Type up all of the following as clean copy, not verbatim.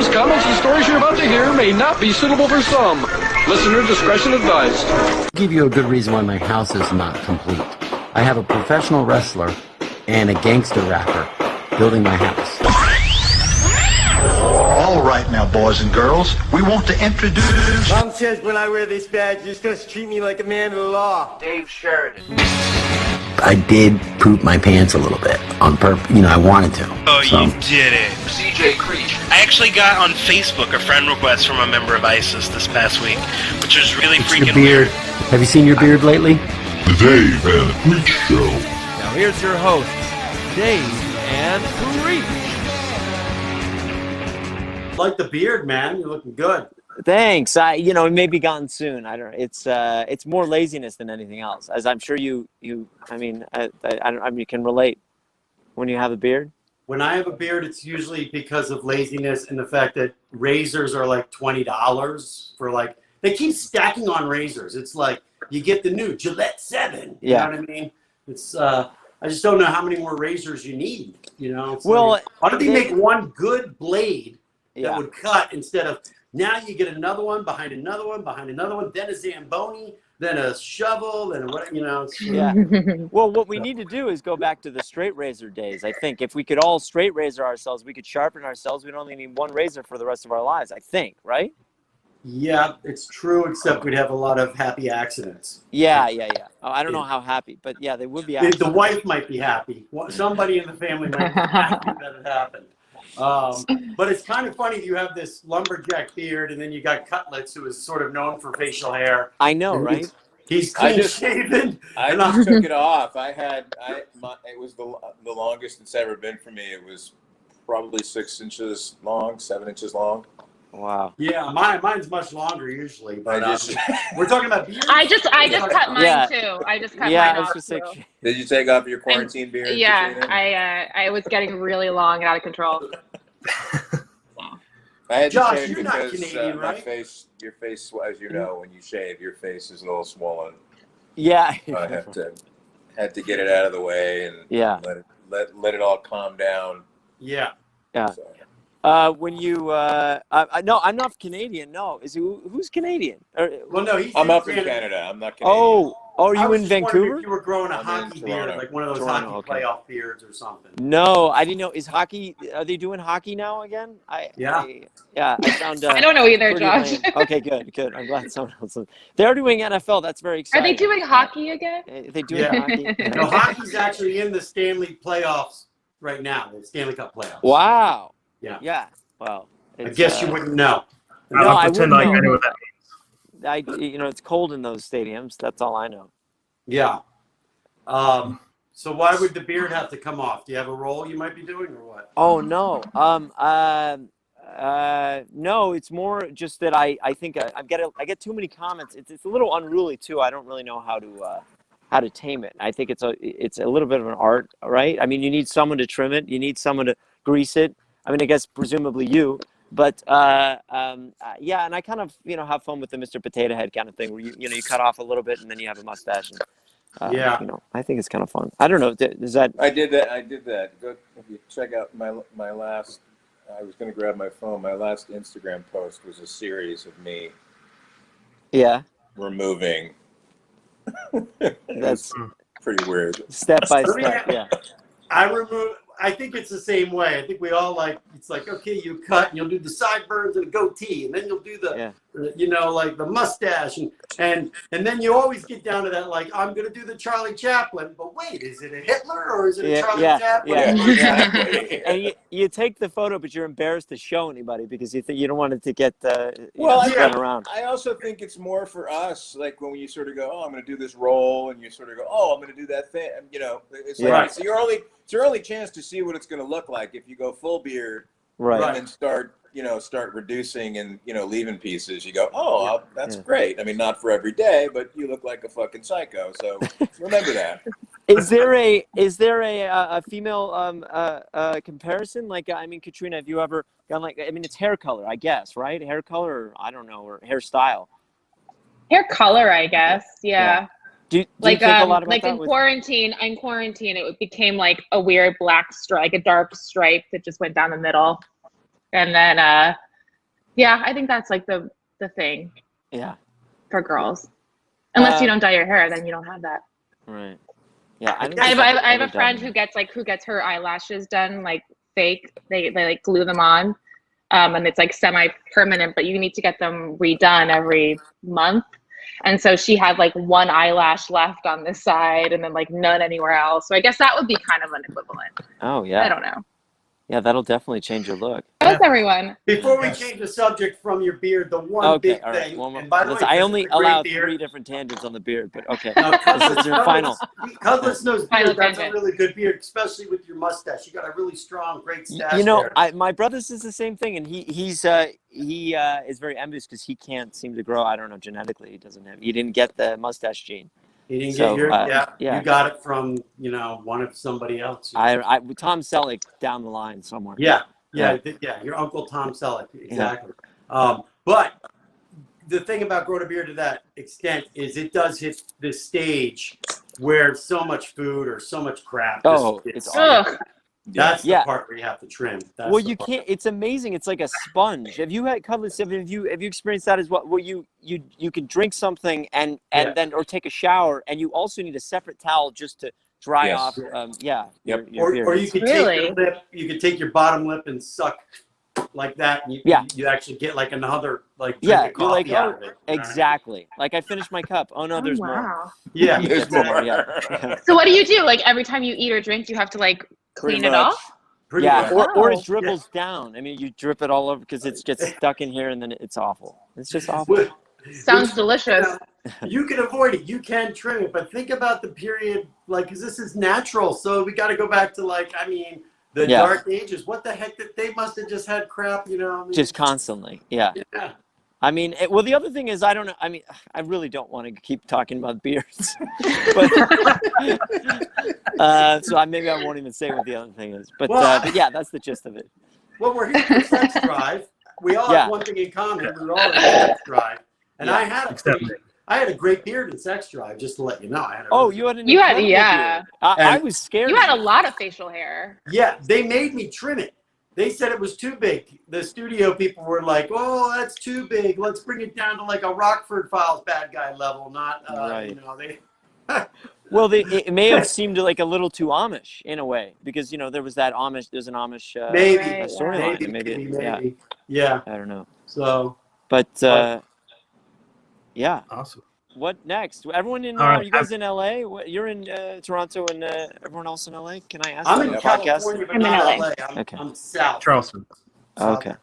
views, comments, and stories you're about to hear may not be suitable for some. Listener discretion advised. I'll give you a good reason why my house is not complete. I have a professional wrestler and a gangster rapper building my house. All right now, boys and girls, we want to introduce... Mom says when I wear this badge, you're supposed to treat me like a man of the law. Dave Sheridan. I did poop my pants a little bit on purpose. I wanted to. Oh, so. You did it. CJ Creech. I actually got on Facebook a friend request from a member of ISIS this past week, which was really freaking weird. Have you seen your beard lately? The Dave and Creech Show. Now here's your hosts, Dave and Creech. Like the beard, man. You're looking good. Thanks. It may be gone soon. I don't. It's more laziness than anything else. As I'm sure you can relate. When you have a beard. When I have a beard, it's usually because of laziness and the fact that razors are like $20 for like. They keep stacking on razors. It's like you get the new Gillette 7. You know what I mean? It's. I just don't know how many more razors you need. It's why don't they make one good blade that would cut instead of. Now you get another one behind another one behind another one, then a Zamboni, then a shovel, then what Well, what we need to do is go back to the straight razor days. I think if we could all straight razor ourselves, we could sharpen ourselves. We'd only need one razor for the rest of our lives. I think, right? Yeah, it's true. Except we'd have a lot of happy accidents. Yeah. Oh, I don't know how happy, but yeah, they would be. The wife might be happy. Somebody in the family might be happy that it happened. But it's kind of funny. You have this lumberjack beard, and then you got Cudlitz, who is sort of known for facial hair. I know, right? He's clean shaven. I just took it off. It was the longest it's ever been for me. It was probably 6 inches long, 7 inches long. Wow. Yeah, mine's much longer usually, but we're talking about beards. I just cut mine too. I just cut mine off too. Did you take off your quarantine beard? Yeah, I was getting really long and out of control. I had Josh, to shave you're not because Canadian, my right? your face, as you know, when you shave, your face is a little swollen. Yeah. I had to get it out of the way and let it all calm down. Yeah. Yeah. So. When you no, I'm not Canadian. No, who's Canadian? Well, no, I'm up in Canada. I'm not Canadian. Are you in Vancouver? If you were growing a hockey beard, like one of those hockey playoff beards or something. No, I didn't know. Is hockey? Are they doing hockey now again? I found. I don't know either, Josh. Lame. Okay, good. I'm glad someone else. They're doing NFL. That's very exciting. Are they doing hockey again? They doing hockey? No, hockey's actually in the Stanley playoffs right now. The Stanley Cup playoffs. Wow. Yeah. Well, I guess you wouldn't know. I pretend like I know what that means. It's cold in those stadiums. That's all I know. Yeah. So why would the beard have to come off? Do you have a role you might be doing or what? Oh no. No, it's more just that I think I get too many comments. It's a little unruly too. I don't really know how to tame it. I think it's a little bit of an art, right? I mean, you need someone to trim it. You need someone to grease it. I mean, I guess presumably you, but and I kind of have fun with the Mr. Potato Head kind of thing, where you cut off a little bit and then you have a mustache. And, I think it's kind of fun. I don't know. Is that? I did that. Go if you check out my last. I was going to grab my phone. My last Instagram post was a series of me. Yeah. Removing. That's pretty weird. Step by step. Yeah. I think it's the same way. I think we all it's like, okay, you cut and you'll do the sideburns and a goatee, and then you'll do the like the mustache, and then you always get down to that, like, I'm going to do the Charlie Chaplin, but wait, is it a Hitler or is it a Charlie Chaplin? Yeah, exactly. And you take the photo, but you're embarrassed to show anybody because you think you don't want it to get spread around. I also think it's more for us, like when you sort of go, oh, I'm going to do this role, and you sort of go, oh, I'm going to do that thing. It's like it's your only chance to see what it's going to look like if you go full beard, right? And then start reducing and leaving pieces. You go, oh, that's great. I mean, not for every day, but you look like a fucking psycho. So remember that. Is there a female comparison? Like, I mean, Katrina, have you ever gone it's hair color, I guess, right? Hair color, or I don't know, or hairstyle. Hair color, I guess. Yeah. Do you think a lot about like that in quarantine, it became like a weird black stripe, like a dark stripe that just went down the middle. And then Yeah, I think that's like the thing Yeah. for girls. Unless you don't dye your hair, then you don't have that. Right. Yeah. I have a friend who gets her eyelashes done like fake. They like glue them on, and it's like semi-permanent, but you need to get them redone every month. And so she had like one eyelash left on this side and then like none anywhere else. So I guess that would be kind of an equivalent. Oh yeah. I don't know. Yeah, that'll definitely change your look. How's everyone? Before we change the subject from your beard, the one big all right. thing. One more. And by the way, I this only is a great allow beard. 3 different tangents on the beard, but okay. No, This is your final. Cudlitz knows Final beard. That's a tangent. really good beard, especially with your mustache. You got a really strong, great stash. You know, there. my brother says the same thing, and he is very envious because he can't seem to grow. I don't know, genetically, he didn't get the mustache gene. He didn't So, get your yeah. You got it from one of somebody else. I Tom Selleck down the line somewhere. Yeah. Your Uncle Tom Selleck, exactly. But the thing about growing a beard to that extent is it does hit this stage where so much food or so much crap. It's Ugh. That's the part where you have to trim. That's well, you can't. It's amazing. It's like a sponge. Have you had Cudlitz? Have you experienced that as well? Where you can drink something and then or take a shower, and you also need a separate towel just to dry off. Your beard. Or you could take your lip. You could take your bottom lip and suck like that. And you actually get like another like drink of coffee out of it. Exactly. Like I finished my cup. Oh no, there's more. Yeah, there's more. Yeah. So what do you do? Like every time you eat or drink, you have to like clean it off? Pretty much. Or it dribbles down. I mean, you drip it all over because it gets stuck in here, and then it's awful. It's just awful. Sounds delicious. You can avoid it. You can trim it, but think about the period, like, because this is natural. So we got to go back to the dark ages. What the heck? They must have just had crap, Just constantly. Yeah. I mean, the other thing is, I don't know. I mean, I really don't want to keep talking about beards, but so maybe I won't even say what the other thing is. But yeah, that's the gist of it. Well, we're here for Sex Drive. We all have one thing in common. We're all in Sex Drive, and I had a great beard in Sex Drive. Just to let you know, you had beard. I was scared. You had a lot of facial hair. Yeah, they made me trim it. They said it was too big. The studio people were like, "Oh, that's too big. Let's bring it down to like a Rockford Files bad guy level, not right." They. Well, it may have seemed like a little too Amish in a way because there was that Amish. There's an Amish storyline. Maybe. Yeah. I don't know. So. But yeah. Awesome. What next? Everyone in you guys in LA? You're in Toronto, and everyone else in LA? Can I ask? I'm in California, but not LA. I'm south. Charleston. Okay.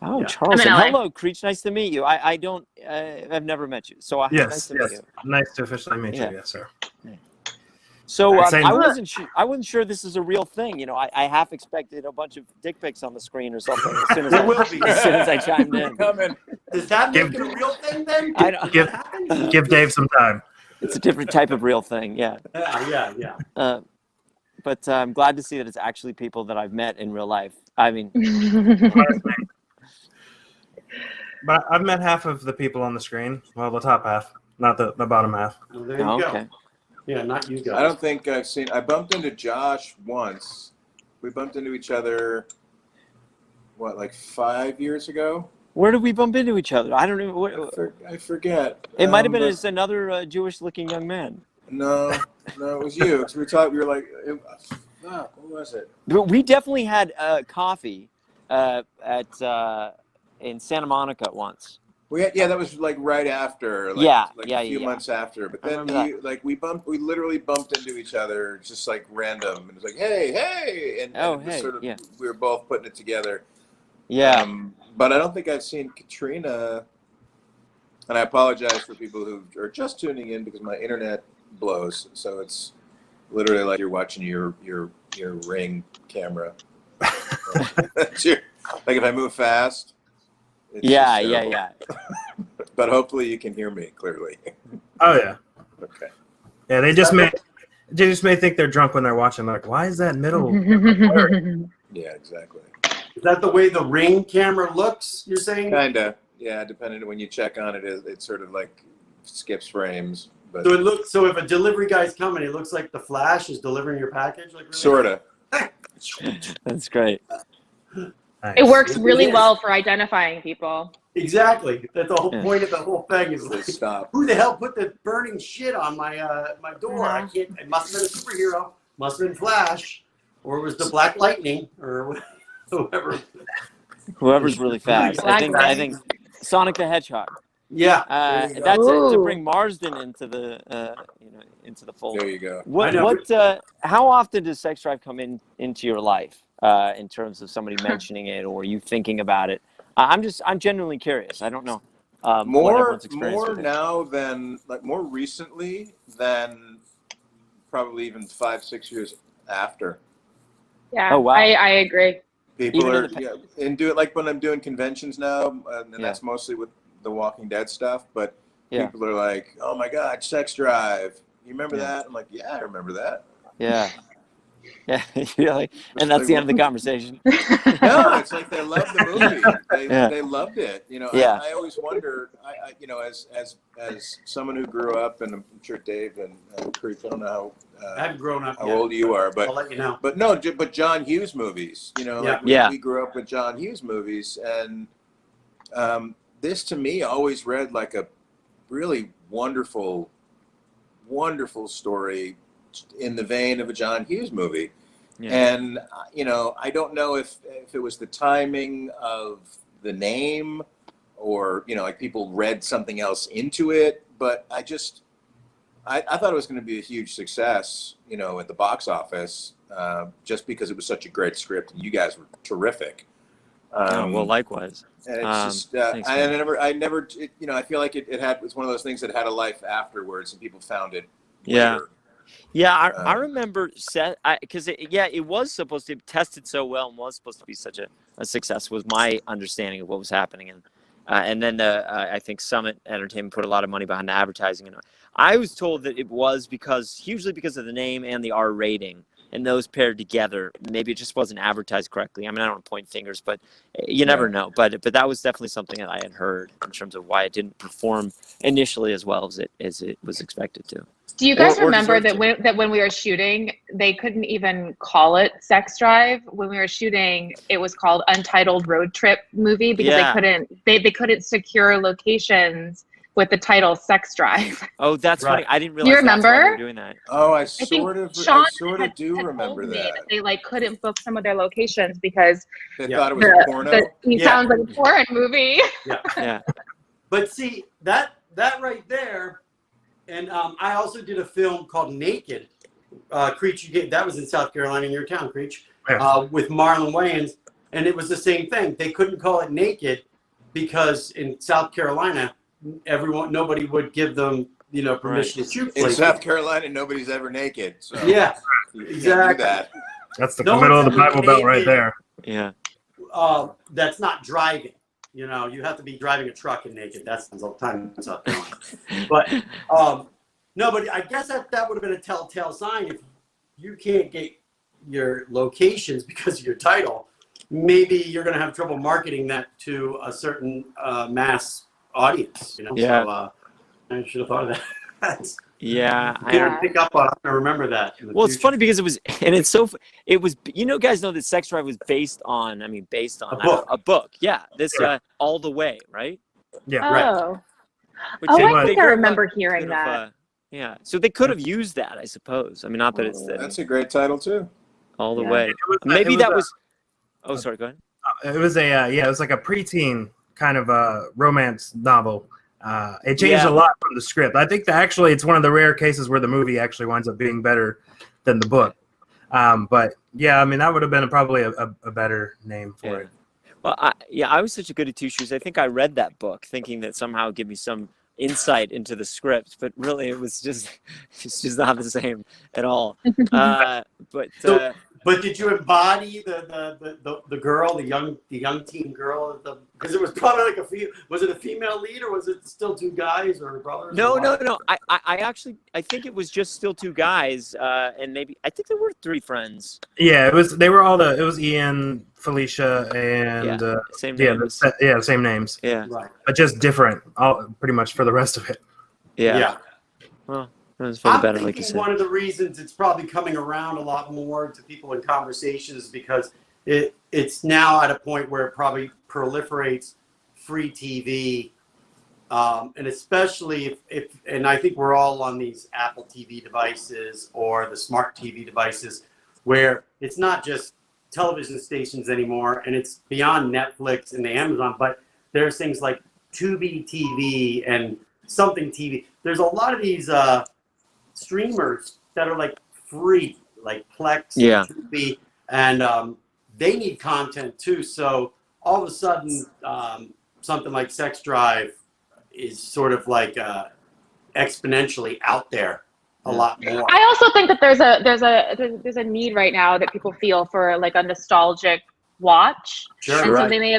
Oh, Yeah. Charleston. Hello, Creech. Nice to meet you. I've never met you, so nice to meet you. Nice to officially meet you, yes, sir. So I wasn't sure this is a real thing. I half expected a bunch of dick pics on the screen or something as soon as I chimed in. Does that make it a real thing then? Give Dave some time. It's a different type of real thing, yeah. Yeah. But I'm glad to see that it's actually people that I've met in real life. I mean, but I've met half of the people on the screen. Well, the top half, not the bottom half. Well, there you go. Okay. Yeah, not you guys. I don't think I've seen. I bumped into Josh once. We bumped into each other. What, like 5 years ago? Where did we bump into each other? I don't know. I forget. It might have been as another Jewish-looking young man. No, it was you. Because we talked. We were like, "Fuck, what was it?" But we definitely had coffee in Santa Monica once. That was like right after. A few months after. But then we literally bumped into each other just like random, and it was like, hey, and we were both putting it together. Yeah. But I don't think I've seen Katrina, and I apologize for people who are just tuning in because my internet blows. So it's literally like you're watching your Ring camera. Like if I move fast. Yeah. But hopefully you can hear me clearly. Oh yeah. Okay. Yeah, they just may think they're drunk when they're watching. Like, why is that middle? Yeah, exactly. Is that the way the Ring camera looks? You're saying? Kinda. Yeah, depending on when you check on it, it sort of like skips frames. But So if a delivery guy's coming, it looks like the Flash is delivering your package, like really? Sorta. That's great. Nice. It works really Yes. well for identifying people. Exactly. That's the whole Yeah. point of the whole thing is like, Stop. who the hell put the burning shit on my my door? I can't. It must have been a superhero. Must have been Flash, or it was the Black Lightning, or whoever. Whoever's really fast. Black I think Sonic the Hedgehog. Yeah. there you go. That's it, to Ooh. bring Marsden into the into the fold. There you go. How often does sex drive come into your life in terms of somebody mentioning it or you thinking about it? I'm genuinely curious. I don't know. What More everyone's experience with it. now than more recently than probably even 5-6 years after. Yeah. Oh, wow. I agree. People Even are in and do it like when I'm doing conventions now, and Yeah. that's mostly with the Walking Dead stuff. But Yeah. people are like, "Oh my God, Sex Drive! You remember Yeah. that?" I'm like, "Yeah, I remember that." Yeah. Yeah. You're like, and that's the end of the conversation. No, it's like they love the movie. They loved it. Yeah. I always wonder. As someone who grew up, and I'm sure Dave and Creech, I don't know I haven't grown up how yet, old you are, but I'll let you know. But no, but John Hughes movies. Yeah. We grew up with John Hughes movies, and this to me always read like a really wonderful story in the vein of a John Hughes movie. Yeah. And I don't know if it was the timing of the name, or like people read something else into it, but I thought it was going to be a huge success, at the box office, just because it was such a great script and you guys were terrific. Well, likewise. And it's just, thanks, I never, I feel like it's one of those things that had a life afterwards, and people found it Yeah. later. Yeah, I remember because it was supposed to be tested so well and was supposed to be such a success, was my understanding of what was happening. And then I think Summit Entertainment put a lot of money behind the advertising. And I was told that it was hugely because of the name and the R rating, and those paired together. Maybe it just wasn't advertised correctly. I mean, I don't want to point fingers, but you never know. But that was definitely something that I had heard in terms of why it didn't perform initially as well as it was expected to. Do you guys Or remember deserve that when we were shooting, they couldn't even call it Sex Drive? When we were shooting, it was called Untitled Road Trip Movie because they couldn't secure locations with the title Sex Drive. Oh, that's funny. I didn't realize You that's why remember? they were doing that. Oh, I think sort of Sean do had remember told me that. they couldn't book some of their locations because They thought it was a porno. it sounds like a porn movie. Yeah. But see, that right there, and I also did a film called Naked. Creech, that was in South Carolina, in your town, Creech, with Marlon Wayans, and it was the same thing. They couldn't call it Naked because in South Carolina, nobody would give them, permission to shoot. In South Carolina, nobody's ever naked. So Yeah, you exactly. can't do that. That's the No middle of one's the ever Bible Belt right naked. there. Yeah. That's not driving. You have to be driving a truck and naked. That's all the time in South Carolina. But no, but I guess that would have been a telltale sign. If you can't get your locations because of your title, maybe you're going to have trouble marketing that to a certain mass audience. Yeah. So I should have thought of that. Yeah. I pick up on. I remember that. Well, it's funny because it was, guys know that Sex Drive was based on a book. Yeah. This All the Way, right? Yeah. Oh. Which I think I very remember much hearing could that. have, yeah. So they could have used that, I suppose. I mean, not that it's That's a great title too. All the Yeah. way. Maybe that was. Oh, sorry. Go ahead. It was it was like a preteen kind of a romance novel. It changed a lot from the script. I think that actually it's one of the rare cases where the movie actually winds up being better than the book. But yeah, I mean that would have been probably a better name for it. Well, I was such a good at Two Shoes. I think I read that book thinking that somehow it would give me some insight into the script, but really it's just not the same at all. But did you embody the girl, the young teen girl? Because it was probably like was it a female lead or was it still two guys or brothers? No. I think it was just still two guys, and maybe I think there were three friends. Yeah, it was. They were all it was Ian, Felicia, and same names. Same names. Yeah, right. But just different, all pretty much for the rest of it. Yeah. Well, it was for the better, like you said. One of the reasons it's probably coming around a lot more to people in conversations is because it's now at a point where it probably proliferates free TV. And especially and I think we're all on these Apple TV devices or the smart TV devices, where it's not just television stations anymore, and it's beyond Netflix and the Amazon, but there's things like Tubi TV and something TV. There's a lot of these streamers that are like free, like Plex and Tubi, and they need content too. So all of a sudden, something like Sex Drive is sort of like exponentially out there a lot more. I also think that there's a need right now that people feel for like a nostalgic watch. Sure, and so right. they may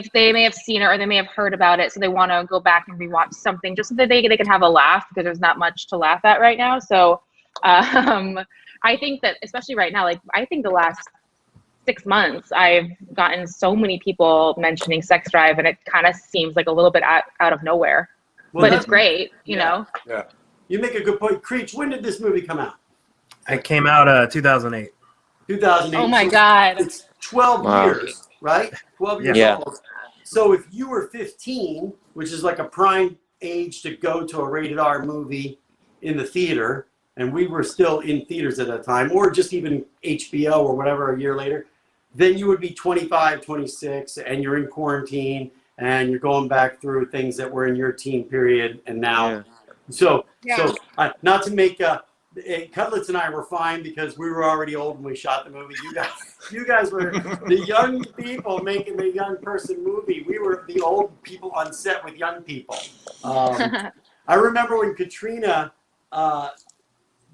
have seen it or they may have heard about it, so they want to go back and rewatch something just so that they can have a laugh, because there's not much to laugh at right now. So I think that especially right now, like I think the last 6 months I've gotten so many people mentioning Sex Drive, and it kind of seems like a little bit out of nowhere. Well, but it's great, you know? Yeah. You make a good point. Creech, when did this movie come out? It came out 2008. 2008. Oh my God. It's 12 years, right? 12 years old. So if you were 15, which is like a prime age to go to a rated R movie in the theater, and we were still in theaters at that time, or just even HBO or whatever a year later, then you would be 25, 26, and you're in quarantine, and you're going back through things that were in your teen period, and now. So not to make Cudlitz and I were fine because we were already old when we shot the movie. You guys were the young people making the young person movie. We were the old people on set with young people. I remember when Katrina.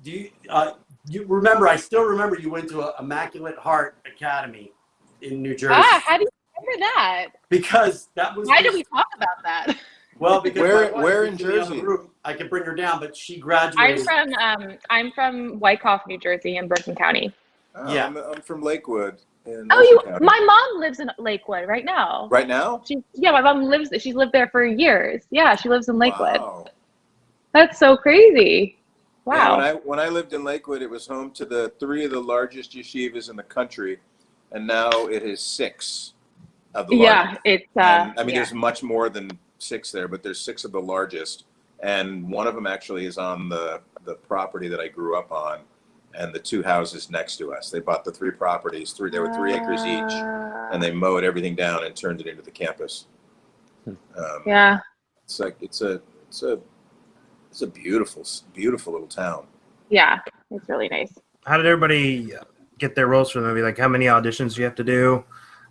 You remember? I still remember you went to Immaculate Heart Academy in New Jersey. How do you remember that? Because that was. Why did we talk about that? Well, because where in Jersey? I could bring her down, but she graduated. I'm from Wyckoff, New Jersey, in Bergen County. Oh, yeah, I'm from Lakewood. My mom lives in Lakewood right now. Right now? My mom she's lived there for years. Yeah, she lives in Lakewood. Wow. That's so crazy. Wow. Yeah, when I lived in Lakewood, it was home to 3 of the largest yeshivas in the country, and now it is 6 of the largest. Yeah, it's. There's much more than 6 there, but there's 6 of the largest, and one of them actually is on the property that I grew up on, and the 2 houses next to us. They bought the 3 properties. There were 3 acres each, and they mowed everything down and turned it into the campus. It's like it's a beautiful, beautiful little town. Yeah, it's really nice. How did everybody get their roles for the movie? Like, how many auditions do you have to do,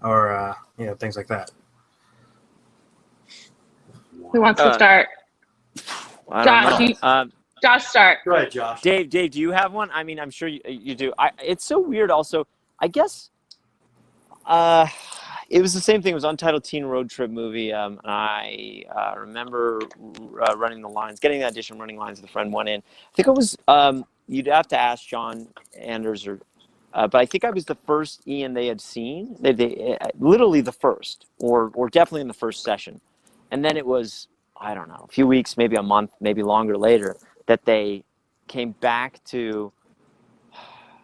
or things like that? Who wants to start? Josh, start. Go ahead, Josh. Dave, do you have one? I mean, I'm sure you do. It's so weird. Also, I guess it was the same thing. It was Untitled Teen Road Trip movie. I remember running the lines, getting the audition, running lines with a friend, went in. I think it was, you'd have to ask John Anders, but I think I was the first Ian they had seen. They literally the first, or definitely in the first session. And then it was, I don't know, a few weeks, maybe a month, maybe longer later, that they came back to,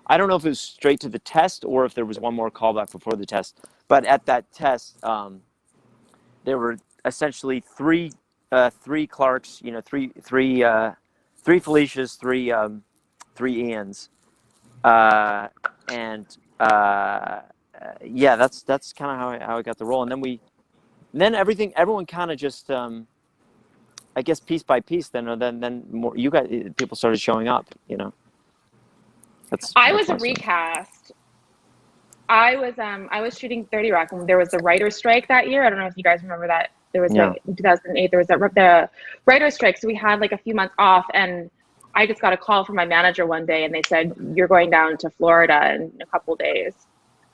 I don't know if it was straight to the test or if there was one more callback before the test. But at that test, there were essentially three Clarks, three Felicias, three Ians, that's kind of how I got the role. And then everyone kind of just, I guess piece by piece. Then more people started showing up. I was a recast. I was shooting 30 Rock when there was the writer's strike that year. I don't know if you guys remember that. There was in 2008, there was the writer's strike. So we had like a few months off, and I just got a call from my manager one day, and they said, you're going down to Florida in a couple days,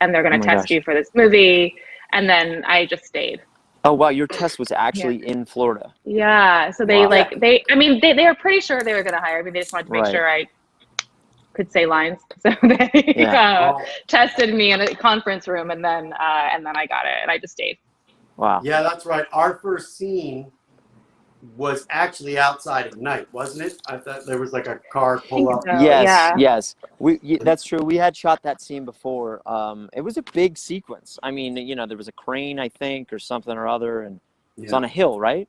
and they're going to test you for this movie. And then I just stayed. Oh, wow. Your test was actually in Florida. Yeah. So they they were pretty sure they were going to hire me. They just wanted to make sure I could say lines. So they tested me in a conference room, and then I got it, and I just stayed. Wow. Yeah, that's right. Our first scene was actually outside at night, wasn't it? I thought there was like a car pull up. So, Yes, yeah. yes. That's true. We had shot that scene before. It was a big sequence. I mean, there was a crane, I think, or something or other, and it's on a hill, right?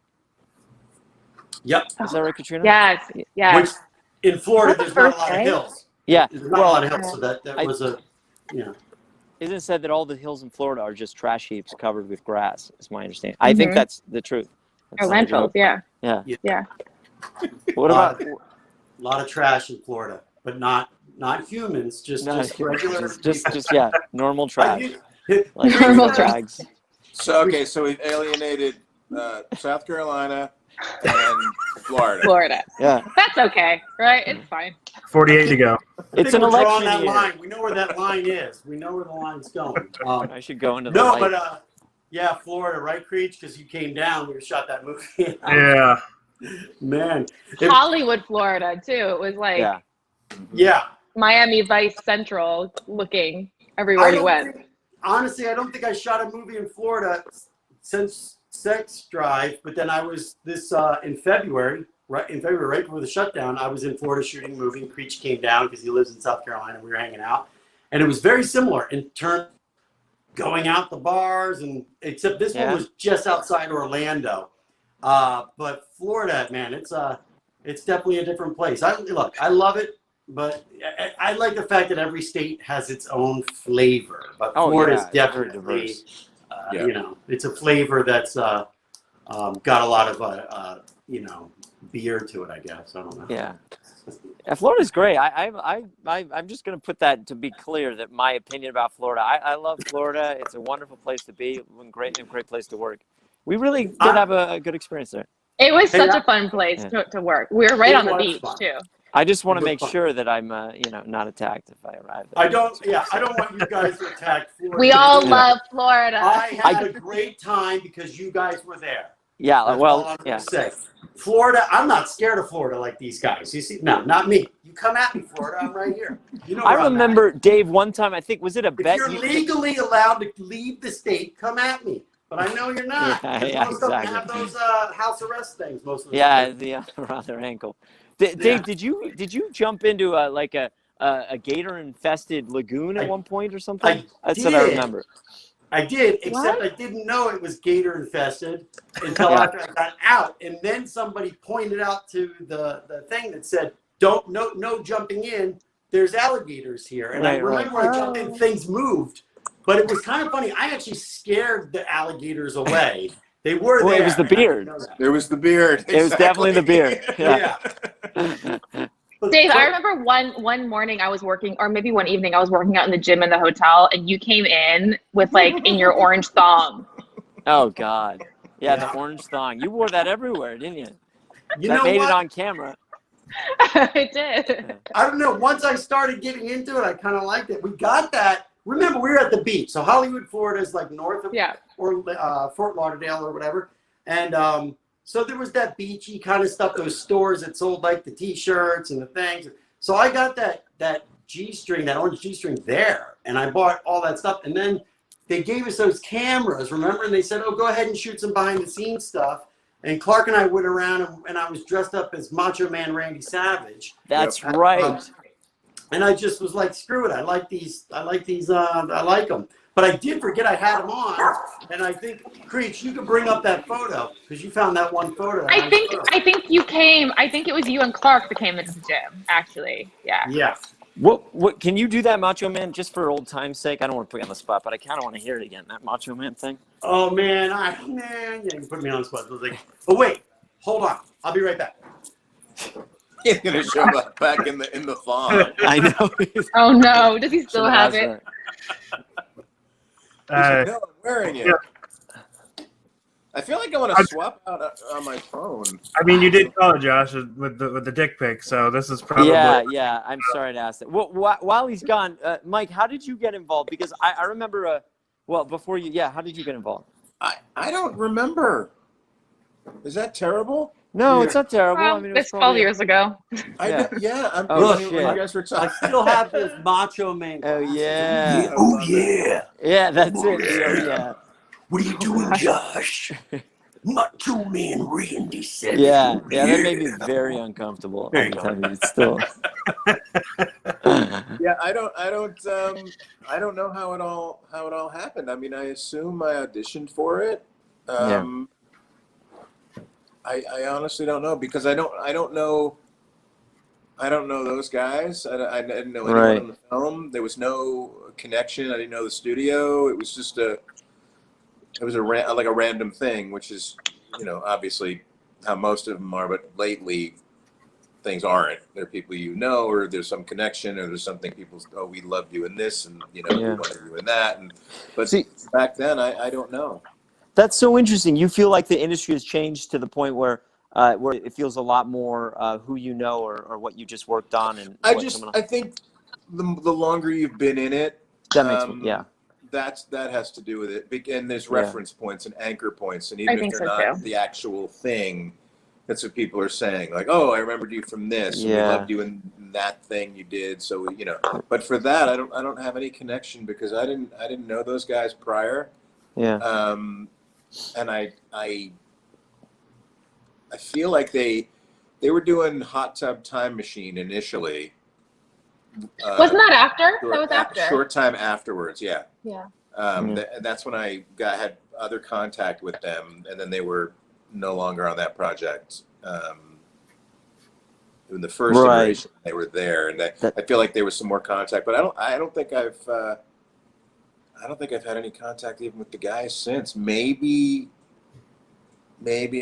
Yep. Is that right, Katrina? Yes. Yes. Which in Florida, Was there's that the not a first lot of day? hills. Yeah. There's not a lot of hills, so that was a, Isn't it said that all the hills in Florida are just trash heaps covered with grass? Is my understanding. I think that's the truth. Or landfills, yeah. Yeah. What about a lot of trash in Florida, but not humans, just regular, just normal trash, like normal bags. So we've alienated South Carolina and Florida. Florida. Yeah. That's okay, right? It's fine. 48 to go. It's an we're drawing election that year. line. We know where that line is. We know where the line's going. I should go into the No, light. but yeah, Florida, right, Creech? Because you came down when we shot that movie. Yeah. Man. Hollywood, Florida, too. It was like Yeah. Miami Vice Central looking everywhere you went. Honestly, I don't think I shot a movie in Florida since Sex Drive, but then I was in February, right before the shutdown, I was in Florida shooting a movie, and Creech came down because he lives in South Carolina. We were hanging out, and it was very similar in terms of going out the bars, and except this one was just outside Orlando. But Florida, man, it's definitely a different place. I love it, but I like the fact that every state has its own flavor. But Florida is definitely, it's a flavor that's got a lot of beer to it, I guess. I don't know. Yeah. Florida's great. I'm just going to put that to be clear that my opinion about Florida. I love Florida. It's a wonderful place to be. Great place to work. We really did have a good experience there. It was such a fun place to work. We were right on the beach too. I just want to make sure that I'm not attacked if I arrive there. I don't want you guys to attack Florida. We all love Florida. I had a great time because you guys were there. Yeah, That's all I'm gonna say. Florida, I'm not scared of Florida like these guys. You see, no, not me. You come at me, Florida. I'm right here. You know. I remember, Dave, one time, I think, was it a bet? If you're legally allowed to leave the state, come at me. But I know you're not. Yeah, most of them exactly. have those house arrest things. Most of the time. Around their ankle. Dave, did you jump into a gator infested lagoon at one point or something? That's what I remember. I did, except I didn't know it was gator infested until after I got out, and then somebody pointed out to the thing that said, no jumping in. There's alligators here, and I remember when I jumped in, things moved, but it was kind of funny. I actually scared the alligators away. They were there. It was the beard. It was the beard. It was definitely the beard. Yeah. Dave, I remember one morning I was working, or maybe one evening I was working out in the gym in the hotel, and you came in with in your orange thong. Oh God, yeah, the orange thong. You wore that everywhere, didn't you? You that know made what? it on camera. I did. I don't know. Once I started getting into it, I kind of liked it. We got that. Remember, we were at the beach. So Hollywood, Florida is like north of Fort Lauderdale or whatever. And so there was that beachy kind of stuff, those stores that sold like the T-shirts and the things. So I got that G-string, that orange G-string there. And I bought all that stuff. And then they gave us those cameras, remember? And they said, oh, go ahead and shoot some behind-the-scenes stuff. And Clark and I went around, and I was dressed up as Macho Man Randy Savage. That's right. And I just was like, screw it. I like these. I like them. But I did forget I had them on. And I think, Creech, you could bring up that photo because you found that one photo. I think you came. I think it was you and Clark that came into the gym, actually. Yeah. Yeah. What can you do that, Macho Man, just for old time's sake? I don't want to put you on the spot, but I kind of want to hear it again, that Macho Man thing. Oh, man. Yeah, you put me on the spot. I was like, oh, wait. Hold on. I'll be right back. He's going to show up back in the thong. I know. Oh, no. Does he still have it? No, I'm wearing it. Yeah. I feel like I want to swap out on my phone. I mean, you did call it, Josh, with the dick pic, so this is probably... Yeah. I'm sorry to ask that. Well, while he's gone, Mike, how did you get involved? Because I remember, before you, how did you get involved? I don't remember. Is that terrible? No, it's not terrible. Well, I mean, it's 12 years ago. I'm shit. You guys were talking. I still have this Macho Man. Oh, yeah. Oh, yeah. Yeah, that's it. Oh, yeah. What are you doing, Josh? Macho Man Randy Savage. Yeah, that made me very uncomfortable There every you time he still. Yeah, I don't know how it all happened. I mean, I assume I auditioned for it. I honestly don't know because I don't know those guys. I didn't know anyone in the film. There was no connection. I didn't know the studio. It was just like a random thing, which is, obviously how most of them are. But lately, things aren't. There are people or there's some connection, or there's something people. Oh, we loved you in this, and we wanted you in that. But see, back then, I don't know. That's so interesting. You feel like the industry has changed to the point where it feels a lot more who you know or what you just worked on. And I think the longer you've been in it, that makes that has to do with it. And there's reference points and anchor points, and even if they're not the actual thing, that's what people are saying. Like, oh, I remembered you from this. And we loved you in that thing you did. So But for that, I don't have any connection because I didn't know those guys prior. Yeah. And I feel like they were doing Hot Tub Time Machine initially. Wasn't that after? That was after. Short time afterwards, yeah. Yeah. That's when I had other contact with them, and then they were no longer on that project. In the first iteration, they were there, and I feel like there was some more contact, but I don't think I've had any contact even with the guys since. Maybe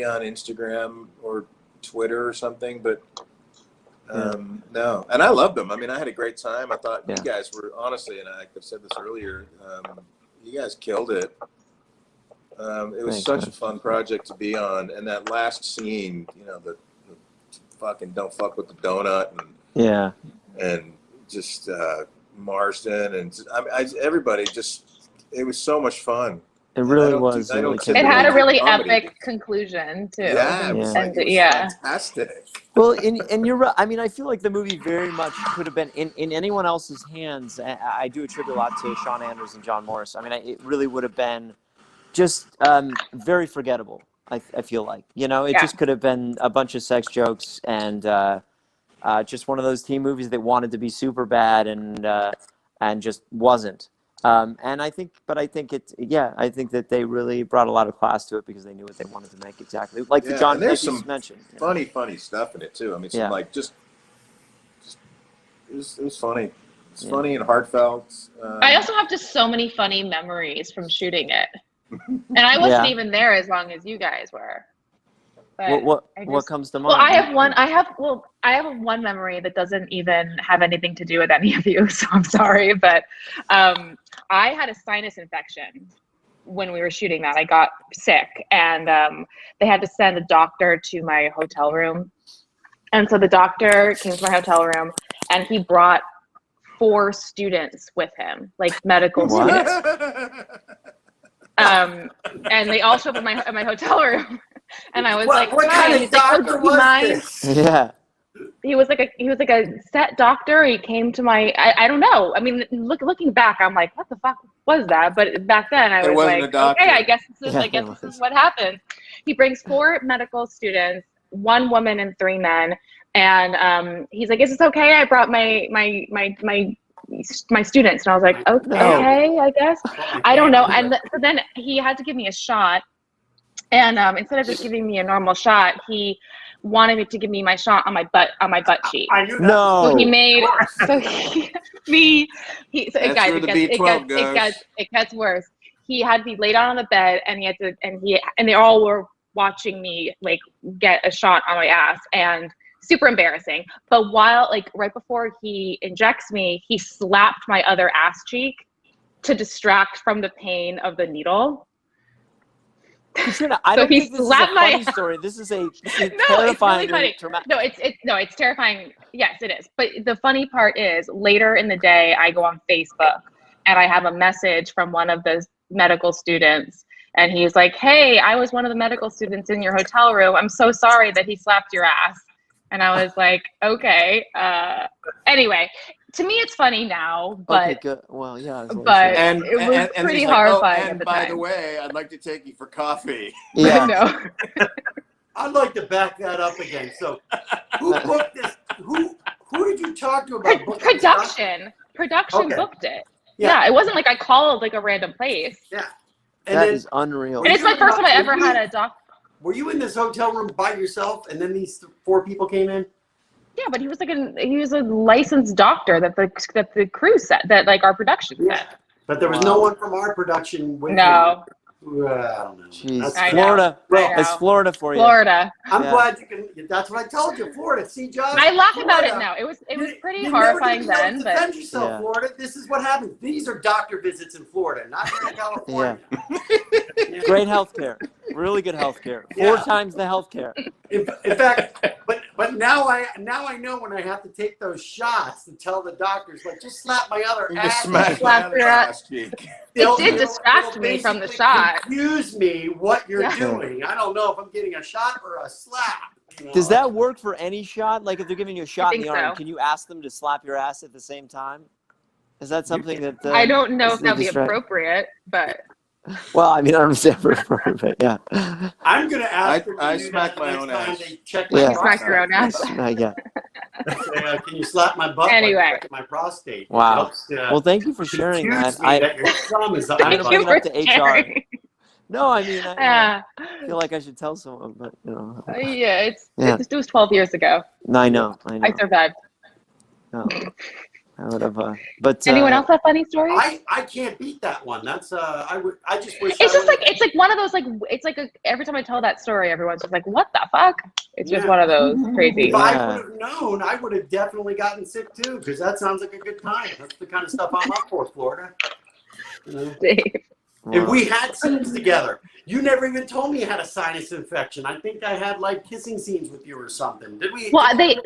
on Instagram or Twitter or something, but no. And I loved them. I mean, I had a great time. I thought you guys were, honestly, and I've said this earlier, you guys killed it. It was such a fun project to be on. And that last scene, the fucking don't fuck with the donut and just Marsden and everybody it was so much fun. It really was. It had a really epic conclusion too. Yeah, it was fantastic. Well, and you're right. I mean, I feel like the movie very much could have been in anyone else's hands. I do attribute a lot to Sean Anders and John Morris. I mean, it really would have been just very forgettable. I feel like it just could have been a bunch of sex jokes and just one of those teen movies that wanted to be super bad and just wasn't. And I think that they really brought a lot of class to it because they knew what they wanted to make exactly. Like the John, there's like some mentioned. funny stuff in it too. I mean, some it was funny. It's funny and heartfelt. I also have just so many funny memories from shooting it, and I wasn't even there as long as you guys were. But what comes to mind? Well, I have one memory that doesn't even have anything to do with any of you, so I'm sorry, but I had a sinus infection when we were shooting that. I got sick, and they had to send a doctor to my hotel room, and so the doctor came to my hotel room, and he brought 4 students with him, like medical students, and they all showed up at my hotel room. And I was like, what kind of doctor was this? Yeah. He was like a set doctor. He came to my, I don't know. I mean, looking back, I'm like, what the fuck was that? But back then I was like, okay, I guess this is what happened. He brings 4 medical students, 1 woman and 3 men. And he's like, is this okay? I brought my students. And I was like, okay, I guess. I don't know. And so then he had to give me a shot. And instead of just giving me a normal shot, he wanted me to give me my shot on my butt cheek. No. So he made it gets worse. He had me lay down on the bed, and and they all were watching me like get a shot on my ass, and super embarrassing. But right before he injects me, he slapped my other ass cheek to distract from the pain of the needle. Katrina, I don't think this is a funny story. This is a terrifying. It's really funny. It's terrifying. Yes, it is. But the funny part is, later in the day, I go on Facebook and I have a message from one of the medical students, and he's like, "Hey, I was one of the medical students in your hotel room. I'm so sorry that he slapped your ass." And I was like, "Okay." Anyway, to me it's funny now, but Okay, good. Well, yeah. that's what but I'm And it was pretty he's like, horrifying oh, at and the by time. the way, I'd like to take you for coffee. saying. Yeah. No. I'd like to back that up again. So, who booked this? Who did you talk to about booking this? Production Okay. booked it. Yeah. Yeah, it wasn't like I called like a random place. Yeah. And That then, is unreal. And it's my first time I ever had a doc. Were you in this hotel room by yourself, and then these 4 people came in? Yeah, but he was a licensed doctor that the crew said, that like our production said. Yeah. But there was no one from our production with No. him. I don't know. Jeez, I know. Florida. I It's know. Florida for you. Florida. I'm Yeah. glad you can. That's what I told you, Florida. See, Josh. I laugh about it Florida. now. It was pretty You horrifying never then, to but defend yourself, Yeah. Florida. This is what happens. These are doctor visits in Florida, not here in California. Yeah. Great healthcare. Really good healthcare. 4 Yeah. times the healthcare. In fact, but now I know when I have to take those shots to tell the doctors, like, just slap my other You ass. just smack Slap my your ass cheek. it did distract me from the shot. Confuse me what you're Yeah. doing. I don't know if I'm getting a shot or a slap. You know? Does that work for any shot? Like if they're giving you a shot in think the arm, so. can you ask them to slap your ass at the same time? Is that something that I don't know is if that'd be distract- appropriate, but Well, I mean, I don't say but yeah. I'm gonna ask. I smack my own ass. They check Yeah. you smack your own ass. Yeah. Can you slap my butt? Anyway. Like my prostate. It Wow. helps, Well, thank you for sharing confuse that. me that your thumb is up I'm my gonna butt. bring it up to HR. sharing. No, I mean, Yeah. I feel like I should tell someone, but you know. Yeah, Yeah. it was 12 years ago. I know. I survived. No. I would have. But Anyone else have funny stories? I can't beat that one. That's I just wish. It's just like it's like one of those like it's like every time I tell that story, everyone's just like, "What the fuck?" It's just one of those crazy. If I would have known, I would have definitely gotten sick too, because that sounds like a good time. That's the kind of stuff I'm up for, Florida. You know? Dave. If we had scenes together, you never even told me you had a sinus infection. I think I had like kissing scenes with you or something. Did we? Well, they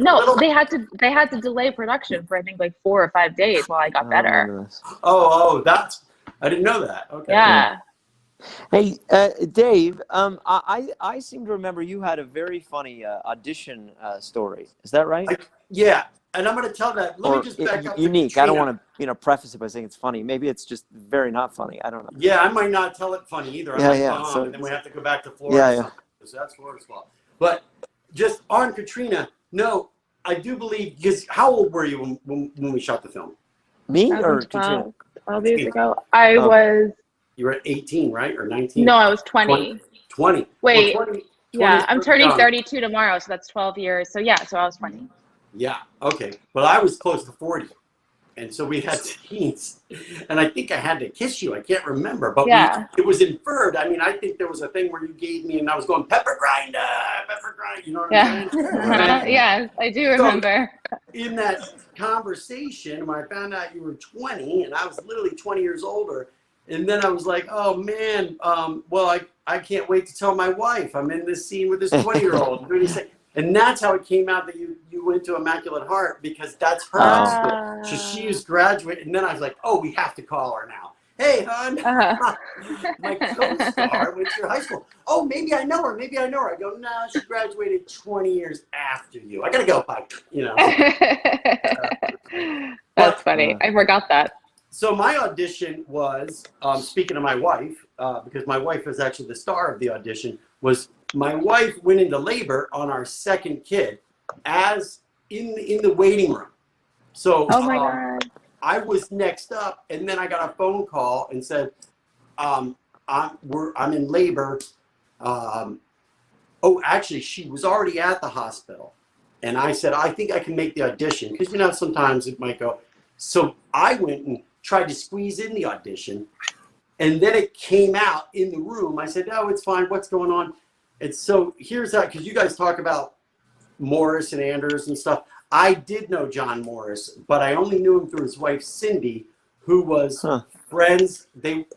had to delay production for I think like 4 or 5 days while I got better. Oh, that's I didn't know that. Okay. Yeah. Hey, Dave. I seem to remember you had a very funny audition story. Is that right? Yeah, and I'm going to tell that. Let me just back up. Unique. I don't want to, preface it by saying it's funny. Maybe it's just very not funny. I don't know. Yeah, I might not tell it funny either. So, and then we have to go back to Florida. Yeah. So that's Florida's fault. But just on Katrina, no, I do believe, because how old were you when we shot the film? Me or 12, Katrina? 12 years ago. I was. You were 18, right? Or 19? No, I was 20. 20. Wait. Well, 20 Yeah, I'm turning young. 32 tomorrow, so that's 12 years. So yeah, so I was 20. Yeah, okay. Well, I was close to 40. And so we had scenes. And I think I had to kiss you. I can't remember. But it was inferred. I mean, I think there was a thing where you gave me and I was going, pepper grinder. You know what I'm saying? Yes, I do remember. So, in that conversation, when I found out you were 20 and I was literally 20 years older, and then I was like, oh, man, well, I can't wait to tell my wife I'm in this scene with this 20-year-old. And that's how it came out that you went to Immaculate Heart, because that's her high school. So she was graduating. And then I was like, oh, we have to call her now. Hey, hon, my co-star went to your high school. Oh, maybe I know her. I go, no, she graduated 20 years after you. I got to go, Pike. That's funny. I forgot that. So my audition was, speaking of my wife, because my wife was actually the star of the audition, was my wife went into labor on our second kid as in the waiting room. So oh my God. I was next up, and then I got a phone call and said, I'm in labor. Actually, she was already at the hospital. And I said, I think I can make the audition, because, sometimes it might go. So I went and tried to squeeze in the audition, and then it came out in the room. I said, oh, it's fine. What's going on? And so here's that, because you guys talk about Morris and Anders and stuff. I did know John Morris, but I only knew him through his wife, Cindy, who was friends.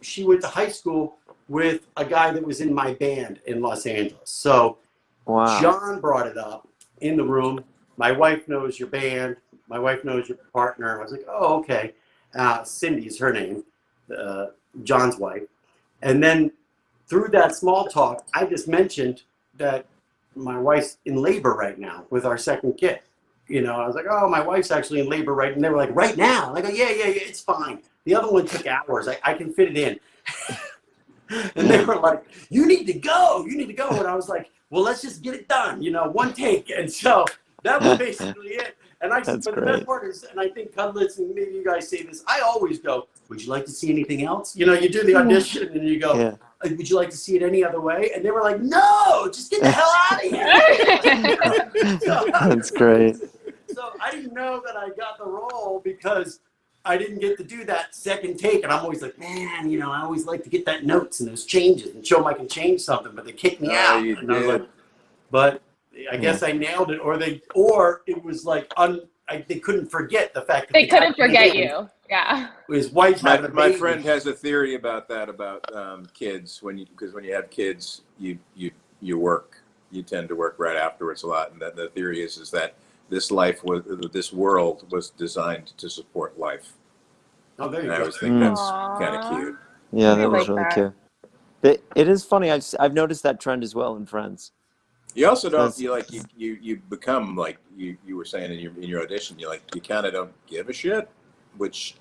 She went to high school with a guy that was in my band in Los Angeles. So John brought it up in the room. My wife knows your band. My wife knows your partner. I was like, oh, okay. Cindy is her name, John's wife. And then through that small talk, I just mentioned that my wife's in labor right now with our second kid. you know, I was like, oh, my wife's actually in labor right, and they were like, right now? And I go, yeah, it's fine. The other one took hours. I can fit it in. And they were like, you need to go. And I was like, well, let's just get it done, you know, one take. And so that was basically it. And I said, but the best part is, and I think Cudlitz, and maybe you guys say this, I always go, would you like to see anything else? You know, you do the audition and you go, would you like to see it any other way? And they were like, no, just get the hell out of here. That's great. So I didn't know that I got the role because I didn't get to do that second take. And I'm always like, man, you know, I always like to get that notes and those changes and show them I can change something, but they kicked me out. And I was like, but I guess I nailed it, or it was like they couldn't forget the fact that they couldn't forget you. Yeah. His wife had a baby. My friend has a theory about that, about kids. Because when you have kids, you tend to work right afterwards a lot, and the theory is that this world was designed to support life. Oh, there you go. I always think that's kind of cute. Yeah, that was really cute. It is funny. I've noticed that trend as well in Friends. You also don't you become like you were saying in your audition. You kind of don't give a shit, which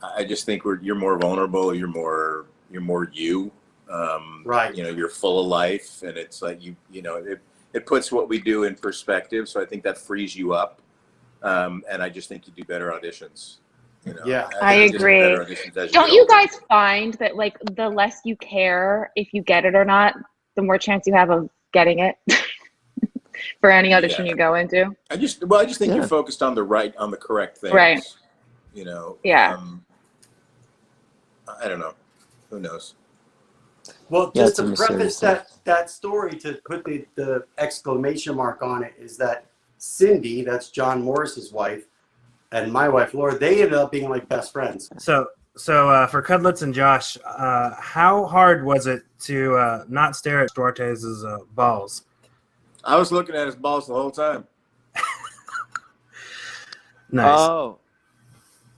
I just think you're more vulnerable. You're more you. Right. You know, you're full of life, and it's like you know it puts what we do in perspective. So I think that frees you up, and I just think you do better auditions. You know, yeah, I agree. Don't you guys find that like the less you care if you get it or not, the more chance you have of getting it for any audition you go into? I just think you're focused on the correct things. Right. You know. Yeah. I don't know. Who knows? Well, just to preface that story, to put the exclamation mark on it, is that Cindy, that's John Morris's wife, and my wife Laura, they ended up being like best friends. So for Cudlitz and Josh, how hard was it to not stare at Duarte's balls? I was looking at his balls the whole time. Nice. Oh,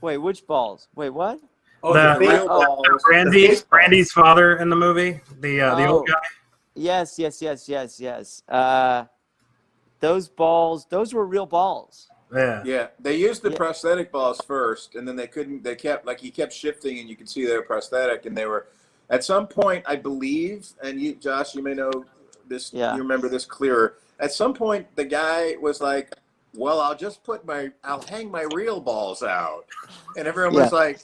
wait, which balls? Wait, what? Oh, Brandy's father in the movie, the old guy. Yes. Those balls, those were real balls. Yeah. They used the prosthetic balls first, and then he kept shifting, and you could see they were prosthetic, and they were, at some point, I believe, and you, Josh, you may know this, you remember this clearer. At some point, the guy was like, well, I'll hang my real balls out. And everyone was like,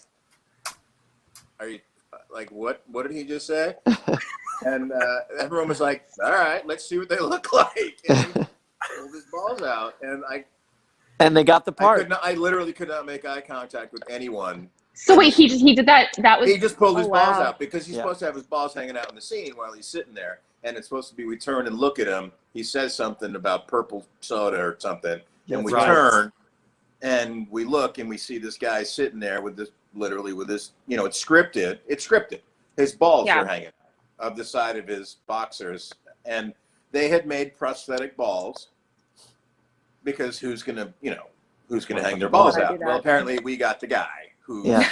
are you, like, what did he just say? And everyone was like, all right, let's see what they look like. And he pulled his balls out, and they got the part. I literally could not make eye contact with anyone. So wait, he did that. That was. He just pulled his balls out because he's supposed to have his balls hanging out in the scene while he's sitting there, and it's supposed to be we turn and look at him. He says something about purple soda or something, and we turn, and we look, and we see this guy sitting there with this, literally with this. You know, it's scripted. It's scripted. His balls are hanging out of the side of his boxers, and they had made prosthetic balls. Because who's gonna hang their balls out? Well, apparently we got the guy who's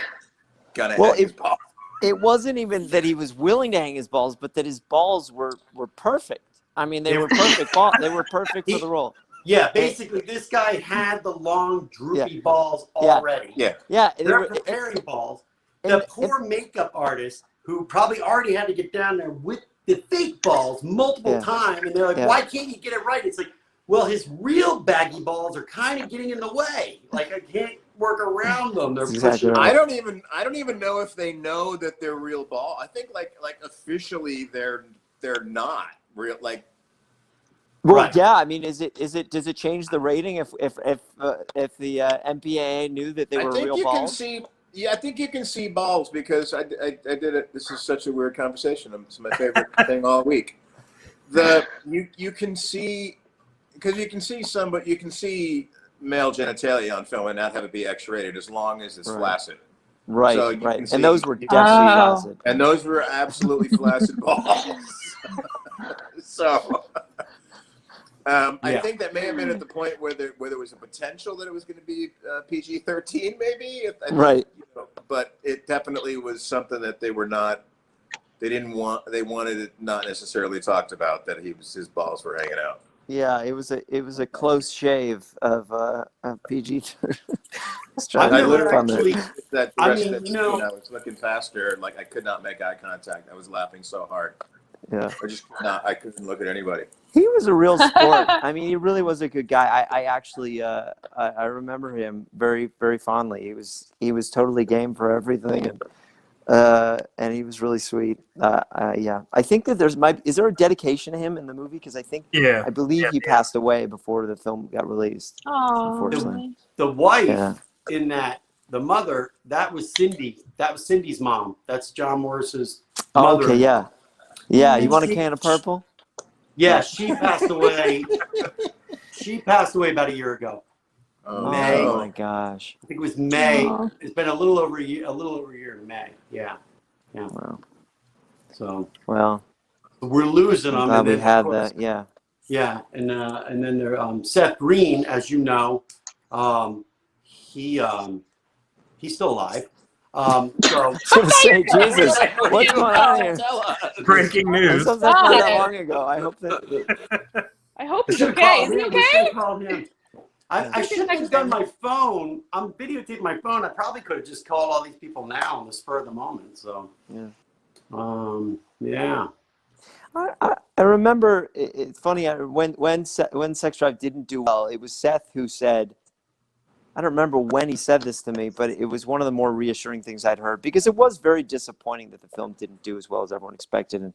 gonna hang his balls. It wasn't even that he was willing to hang his balls, but that his balls were perfect. I mean, they were perfect balls. They were perfect for the role. Yeah, basically, this guy had the long, droopy balls already. Yeah. They're preparing balls. The poor makeup artist who probably already had to get down there with the fake balls multiple times, and they're like, why can't you get it right? It's like, well, his real baggy balls are kind of getting in the way. Like, I can't work around them. They're pushing. I don't even know if they know that they're real balls. I think like officially they're not real. Like, well, yeah. I mean, does it change the rating if the MPAA knew that they were real balls? I think you can see balls because I did it. This is such a weird conversation. It's my favorite thing all week. You can see. Because you can see male genitalia on film and not have it be X-rated as long as it's flaccid. Right, so right. And those were definitely flaccid. And those were absolutely flaccid balls. So I think that may have been at the point where there was a potential that it was going to be PG-13, maybe. Right. You know, but it definitely was something that they were not. They didn't want. They wanted it not necessarily talked about that his balls were hanging out. Yeah, it was a close shave of PG. I literally actually. that I rest mean, of that you know, scene, I was looking past her and like I could not make eye contact. I was laughing so hard. Yeah. I couldn't look at anybody. He was a real sport. I mean, he really was a good guy. I actually I remember him very, very fondly. He was totally game for everything, and he was really sweet. Yeah, I think that is there a dedication to him in the movie? Because I believe he passed away before the film got released. Oh, Unfortunately, the wife Yeah. in that, the mother, that was Cindy. That was Cindy's mom. That's John Morris's Oh, mother. okay, yeah. Yeah, you want a She- can of purple? Yeah, she passed away. She passed away about a year ago. Oh, May. Oh my gosh. I think it was May. Aw. It's been a little over a year in May. Yeah. Wow. So Well, we're losing I'm them. glad And we then, of had course, that. Yeah. Yeah, and then there, Seth Green, as you know, he's still alive. So Say, Jesus, what's going on here? Breaking news. That's not that long ago. I hope that. I hope we he's should have okay. called Is he him. We okay? should have called him. I He's should have texting. done my phone. I'm videotaping my phone. I probably could have just called all these people now on the spur of the moment. So, yeah. I remember it's funny when Sex Drive didn't do well, it was Seth who said, I don't remember when he said this to me, but it was one of the more reassuring things I'd heard, because it was very disappointing that the film didn't do as well as everyone expected,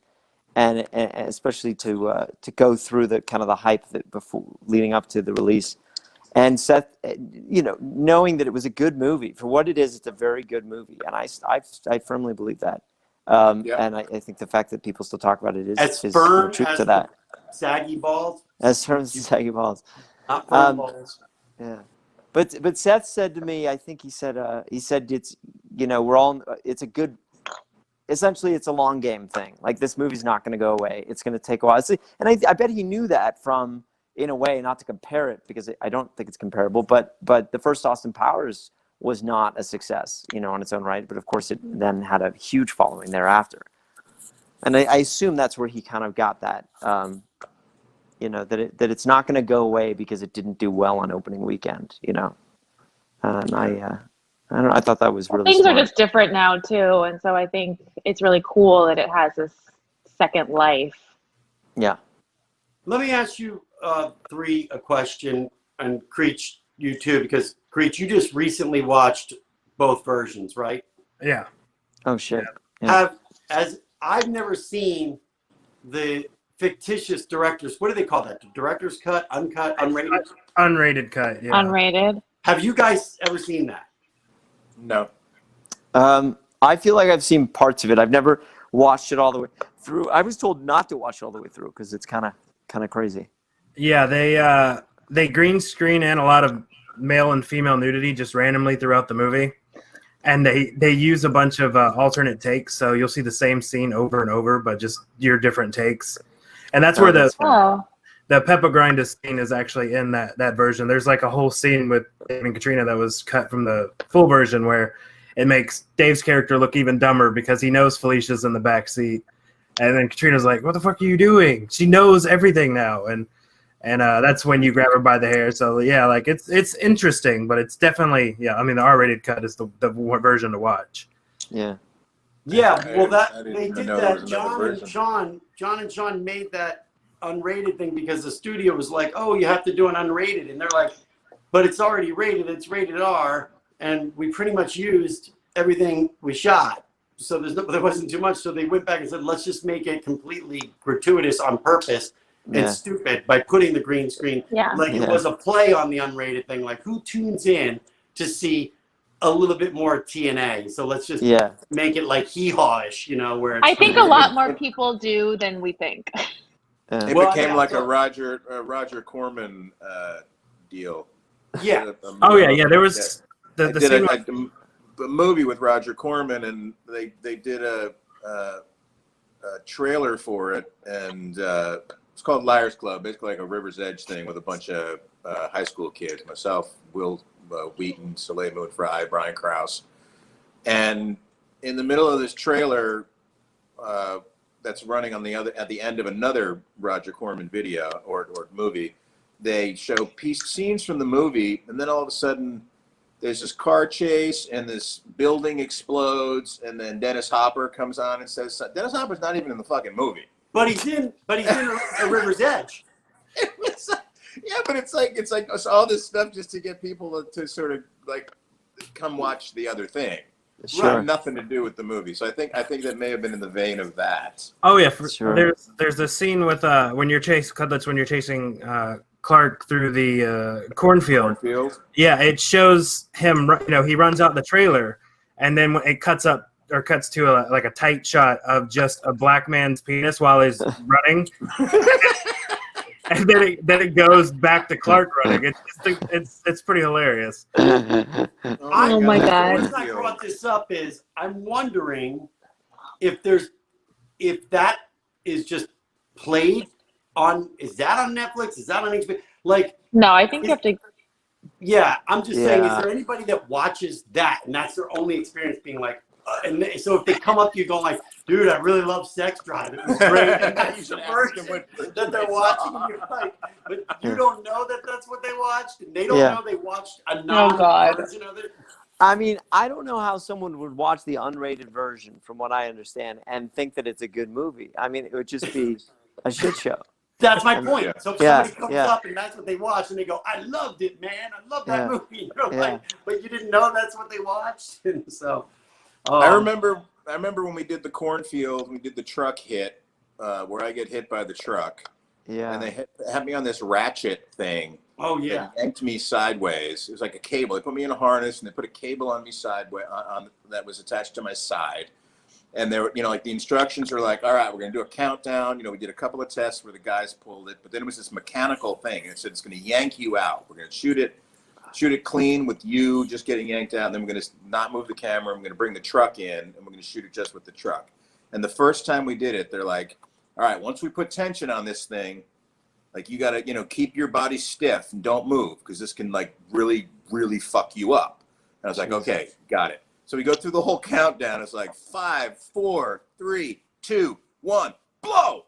and especially to go through the kind of the hype that before leading up to the release. And Seth, knowing that it was a good movie for what it is, it's a very good movie, and I firmly believe that. And I think the fact that people still talk about it is firm truth as to that. Saggy balls. As firm as saggy balls. Not firm balls. Yeah, but Seth said to me, I think he said it's we're all it's a good. Essentially, it's a long game thing. Like, this movie's not going to go away. It's going to take a while. And I bet he knew that from, in a way, not to compare it, because I don't think it's comparable. But the first Austin Powers was not a success, on its own right. But of course, it then had a huge following thereafter. And I assume that's where he kind of got that, that it's not going to go away because it didn't do well on opening weekend, And I don't know. I thought that was really Things smart. are just different now too, and so I think it's really cool that it has this second life. Yeah. Let me ask you three a question, and Creech, you too, because Creech, you just recently watched both versions, right? Yeah. Oh shit. Yeah. I've never seen the fictitious directors. What do they call that? The director's cut, uncut, unrated? Unrated cut. Yeah. Unrated. Have you guys ever seen that? No. I feel like I've seen parts of it. I've never watched it all the way through. I was told not to watch it all the way through because it's kind of crazy. Yeah, they green screen in a lot of male and female nudity just randomly throughout the movie, and they use a bunch of alternate takes, so you'll see the same scene over and over, but just your different takes, and that's where the Peppa Grinders scene is actually in that version. There's like a whole scene with Dave and Katrina that was cut from the full version where it makes Dave's character look even dumber because he knows Felicia's in the back seat. And then Katrina's like, what the fuck are you doing? She knows everything now. And that's when you grab her by the hair. So yeah, like it's interesting, but it's definitely, the R-rated cut is the version to watch. Yeah. Yeah, well I they didn't did know there was that. another John and Sean made that unrated thing because the studio was like, oh, you have to do an unrated, and they're like, but it's already rated, it's rated R, and we pretty much used everything we shot, so there wasn't too much. So they went back and said, let's just make it completely gratuitous on purpose and stupid by putting the green screen. It was a play on the unrated thing, like who tunes in to see a little bit more TNA, so let's just make it like hee-haw-ish, where it's, I think a lot more people do than we think. It became like a Roger Corman deal. Yeah. Oh yeah. There was the movie with Roger Corman, and they did a trailer for it, and it's called Liars Club, basically like a River's Edge thing with a bunch of high school kids. Myself, Will Wheaton, Soleil Moon Frye, Brian Krause, and in the middle of this trailer, that's running on the other at the end of another Roger Corman video or movie. They show scenes from the movie, and then all of a sudden there's this car chase and this building explodes, and then Dennis Hopper comes on and says, Dennis Hopper's not even in the fucking movie. But he's in a River's Edge. Yeah, but it's like all this stuff just to get people to sort of like come watch the other thing. Sure. Right, nothing to do with the movie. So I think that may have been in the vein of that. Oh yeah, Sure. there's a scene with when you're chasing Clark through the cornfield. Yeah, it shows him. He runs out the trailer, and then it cuts to a tight shot of just a black man's penis while he's running, and then it goes back to Clark running. It's pretty hilarious. Oh my God! The reason I brought this up is I'm wondering if that is just played on. Is that on Netflix? Is that on HBO? Like, no, I think you have to. Yeah, I'm just saying. Is there anybody that watches that and that's their only experience being like? So if they come up to you going like, dude, I really love Sex Drive. It was great. And that's the version that they're watching. And you're like, but you don't know that that's what they watched, and they don't know they watched a version of it. I mean, I don't know how someone would watch the unrated version, from what I understand, and think that it's a good movie. I mean, it would just be a shit show. That's my point. So if somebody comes up and that's what they watch, and they go, "I loved it, man. I love that movie." You're like, but you didn't know that's what they watched, and so. I remember when we did the cornfield, we did the truck hit, where I get hit by the truck. Yeah. And they had me on this ratchet thing. Oh yeah. They yanked me sideways. It was like a cable. They put me in a harness and they put a cable on me sideways on that was attached to my side. And they were, like the instructions were like, all right, we're gonna do a countdown. We did a couple of tests where the guys pulled it, but then it was this mechanical thing. And it said it's gonna yank you out. We're gonna shoot it clean with you just getting yanked out, and then we're going to not move the camera. I'm going to bring the truck in, and we're going to shoot it just with the truck. And the first time we did it, they're like, all right, once we put tension on this thing, like you got to, keep your body stiff and don't move because this can like really, really fuck you up. And I was like, okay, got it. So we go through the whole countdown. It's like 5, 4, 3, 2, 1, blow.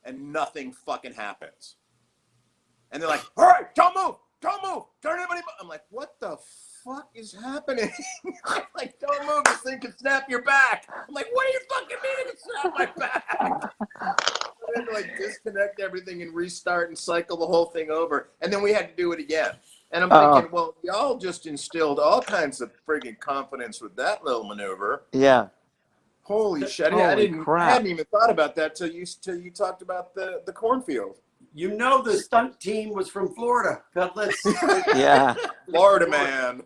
And nothing fucking happens. And they're like, all right, don't move. Don't move. Don't anybody move. I'm like, what the fuck is happening? Like, don't move. This thing can snap your back. I'm like, what do you fucking mean it snap my back? I had to like disconnect everything and restart and cycle the whole thing over. And then we had to do it again. And I'm thinking, well, y'all just instilled all kinds of friggin' confidence with that little maneuver. Yeah. Holy shit. I hadn't even thought about that till you talked about the cornfield. The stunt team was from Florida. Cudlitz. Yeah. Florida man.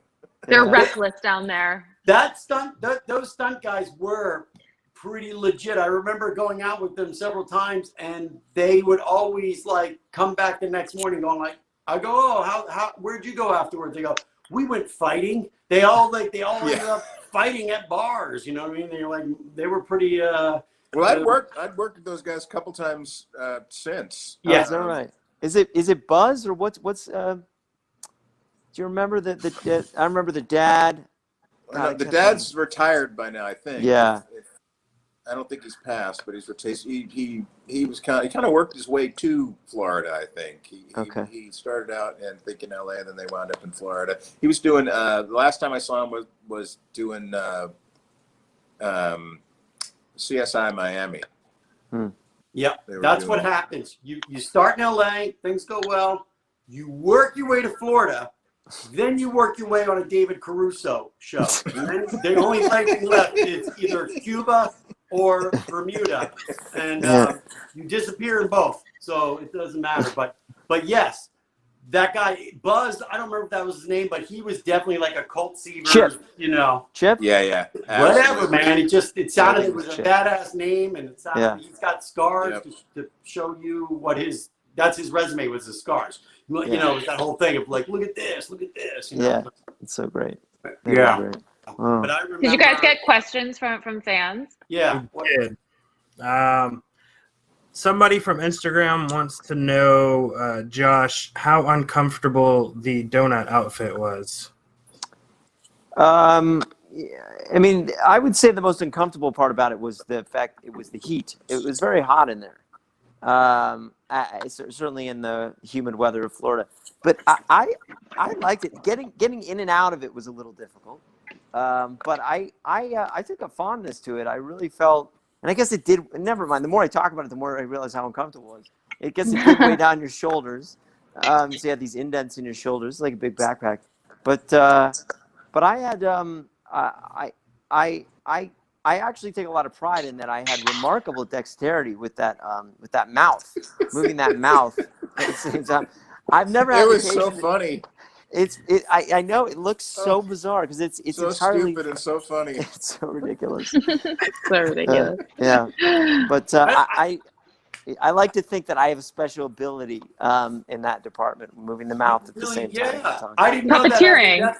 They're reckless down there. Those stunt guys were pretty legit. I remember going out with them several times, and they would always like come back the next morning going like, I go, oh, where'd you go afterwards? They go, we went fighting. They all ended up fighting at bars. You know what I mean? They were pretty. Well, I'd worked with those guys a couple times since. Yeah, is that right? Is it Buzz or what's? Do you remember the? I remember the dad. The dad's retired by now, I think. Yeah. I don't think he's passed, but he kind of worked his way to Florida. I think he started out in LA, and then they wound up in Florida. He was doing the last time I saw him was doing CSI Miami. Yeah, that's what happens. You start in LA, things go well. You work your way to Florida, then you work your way on a David Caruso show. And then the only thing left is either Cuba or Bermuda, and you disappear in both. So it doesn't matter. But yes, that guy Buzz. I don't remember if that was his name, but he was definitely like a Colt Seaver. Chip. Chip. Yeah. Whatever, man. It sounded it was a badass name, and it sounded he's got scars to show you what that's his resume was the scars. You know, that whole thing of like, look at this. You know? Yeah, it's so great. Yeah. Great. Oh. But I remember, did you guys get questions from fans? Yeah. We did. Somebody from Instagram wants to know, Josh, how uncomfortable the donut outfit was. I mean, I would say the most uncomfortable part about it was the fact it was the heat. It was very hot in there. Certainly in the humid weather of Florida, but I liked it. Getting in and out of it was a little difficult, but I took a fondness to it. I really felt, and I guess it did. Never mind. The more I talk about it, the more I realize how uncomfortable it was. It gets it did way down your shoulders. So you had these indents in your shoulders, like a big backpack. But I had I actually take a lot of pride in that I had remarkable dexterity with that mouth, moving that mouth at the same time. I've never had. It was so funny. I know it looks so bizarre because it's so entirely stupid and so funny. It's so ridiculous. So ridiculous. Yeah, but I like to think that I have a special ability in that department, moving the mouth at the same time. I didn't know that.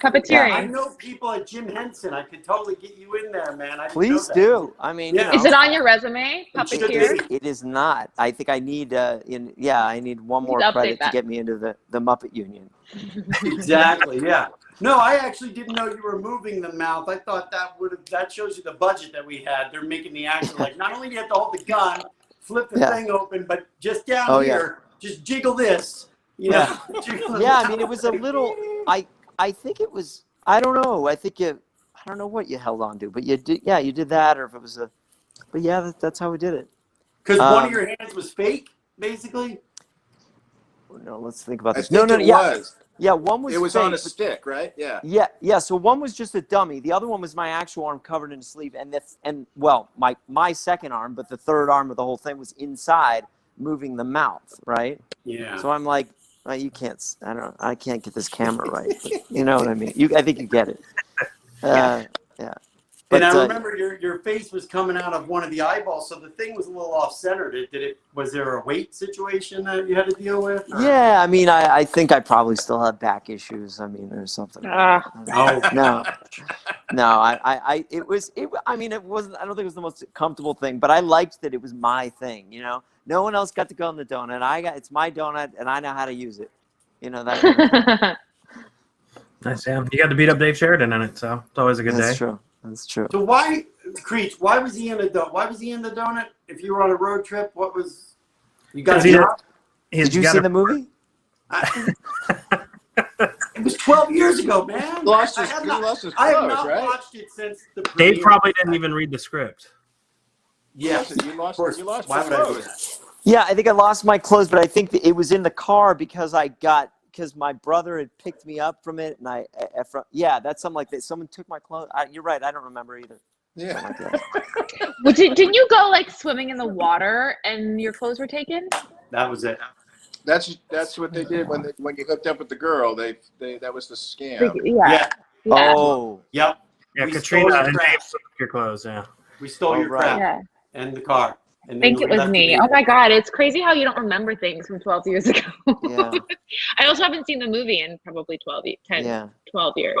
Puppeteering. I know people at Jim Henson. I could totally get you in there, man. Please do. I mean, is it on your resume, puppeteer? It is not. I think I need I need one more credit to get me into the Muppet Union. Exactly. Yeah. No, I actually didn't know you were moving the mouth. I thought that shows you the budget that we had. They're making the actor like not only do you have to hold the gun, flip the thing open, but just down here, just jiggle this. You know? I mean, it was a little. I think it was. I don't know. I don't know what you held on to, but you did. Yeah, you did that, or if it was a. But yeah, that's how we did it. Because one of your hands was fake, basically. No, let's think about this. I think it was. Yeah, one was. It was fake, on a stick, right? Yeah. Yeah. So one was just a dummy. The other one was my actual arm covered in a sleeve, and my second arm, but the third arm of the whole thing was inside, moving the mouth, right? Yeah. So I'm like, you can't. I can't get this camera right. But you know what I mean? I think you get it. Yeah. But, and I remember your face was coming out of one of the eyeballs, so the thing was a little off center. Was there a weight situation that you had to deal with? Or? Yeah, I mean, I think I probably still have back issues. I mean, there's something. No. It wasn't. I don't think it was the most comfortable thing, but I liked that it was my thing. You know, no one else got to go on the donut. It's my donut, and I know how to use it. You know that. Kind of thing. Nice, yeah. You got to beat up Dave Sheridan in it, so it's always a good day. That's true. That's true. So why was he in the donut? If you were on a road trip, what was you got? Did you see the movie? It was 12 years ago, man. I have not watched it since the premiere. Dave probably didn't even read the script. Yeah, you lost why would I do that? Yeah, I think I lost my clothes, but I think it was in the car because my brother had picked me up from it, and that's something like that. Someone took my clothes. You're right. I don't remember either. Yeah. Well, didn't you go like swimming in the water and your clothes were taken? That was it. That's what they did when you hooked up with the girl. They that was the scam. Yeah. Oh. Yep. Yeah, Katrina and Dave took your clothes. Yeah. We stole your crap and the car. I think it was me. Oh my God, it's crazy how you don't remember things from 12 years ago. Yeah. I also haven't seen the movie in probably 12 years.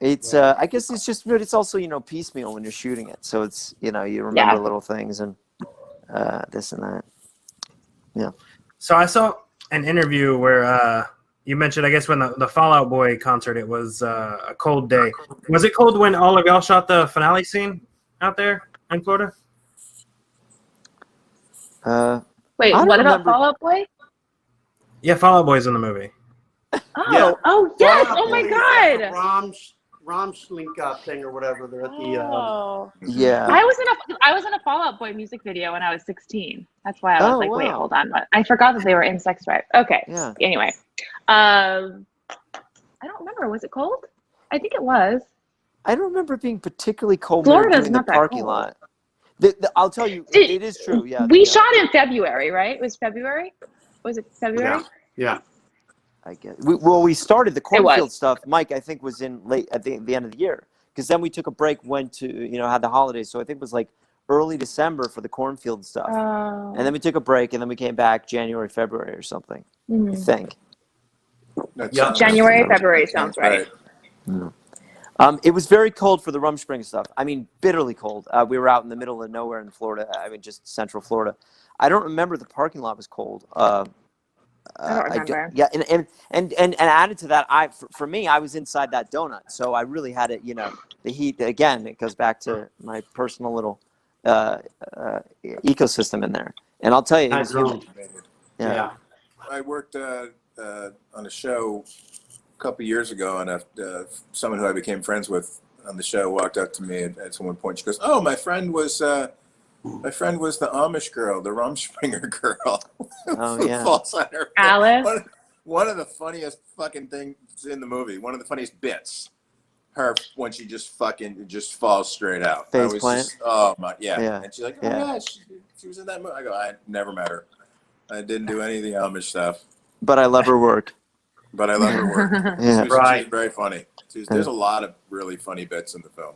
It's I guess it's just, but it's also, piecemeal when you're shooting it. So it's, you remember little things and this and that. Yeah. So I saw an interview where you mentioned, I guess, when the Fall Out Boy concert, it was a cold day. Was it cold when all of y'all shot the finale scene out there in Florida? Wait, what about Fall Out Boy? Yeah, Fall Out Boy's in the movie. Oh yes! Oh my God! Ramschlinka thing or whatever. They're at the. Yeah. I was in a Fall Out Boy music video when I was 16. That's why I was wait, hold on. I forgot that they were in Sex Drive. Okay. Yeah. Anyway, I don't remember. Was it cold? I think it was. I don't remember it being particularly cold. Florida's in not the that parking cold. lot. I'll tell you, it is true. Yeah. We shot in February, right? It was February? Was it February? Yeah. I guess. We started the cornfield stuff. Mike, I think, was in late at the end of the year, because then we took a break, went to had the holidays. So I think it was like early December for the cornfield stuff, and then we took a break, and then we came back January, February, or something. I think. January, February sounds right. It was very cold for the Rumspringa stuff. I mean, bitterly cold. We were out in the middle of nowhere in Florida. I mean, just central Florida. I don't remember the parking lot was cold. I don't remember. Yeah, and added to that, for me, I was inside that donut, so I really had it. The heat again. It goes back to my personal little ecosystem in there, and I'll tell you, it was humid. Yeah. I worked on a show a couple years ago, and someone who I became friends with on the show walked up to me at one point. She goes, "Oh, my friend was the Amish girl, the Rumspringer girl." Oh yeah, falls on her. Alice. One of the funniest fucking things in the movie. One of the funniest bits. Her when she just falls straight out. Face plant. Just, oh my yeah. And she's like, "Oh yeah. yeah, she was in that movie." I go, "I never met her. I didn't do any of the Amish stuff." But I love her work. But I love her work. Yeah. She's very funny. There's a lot of really funny bits in the film.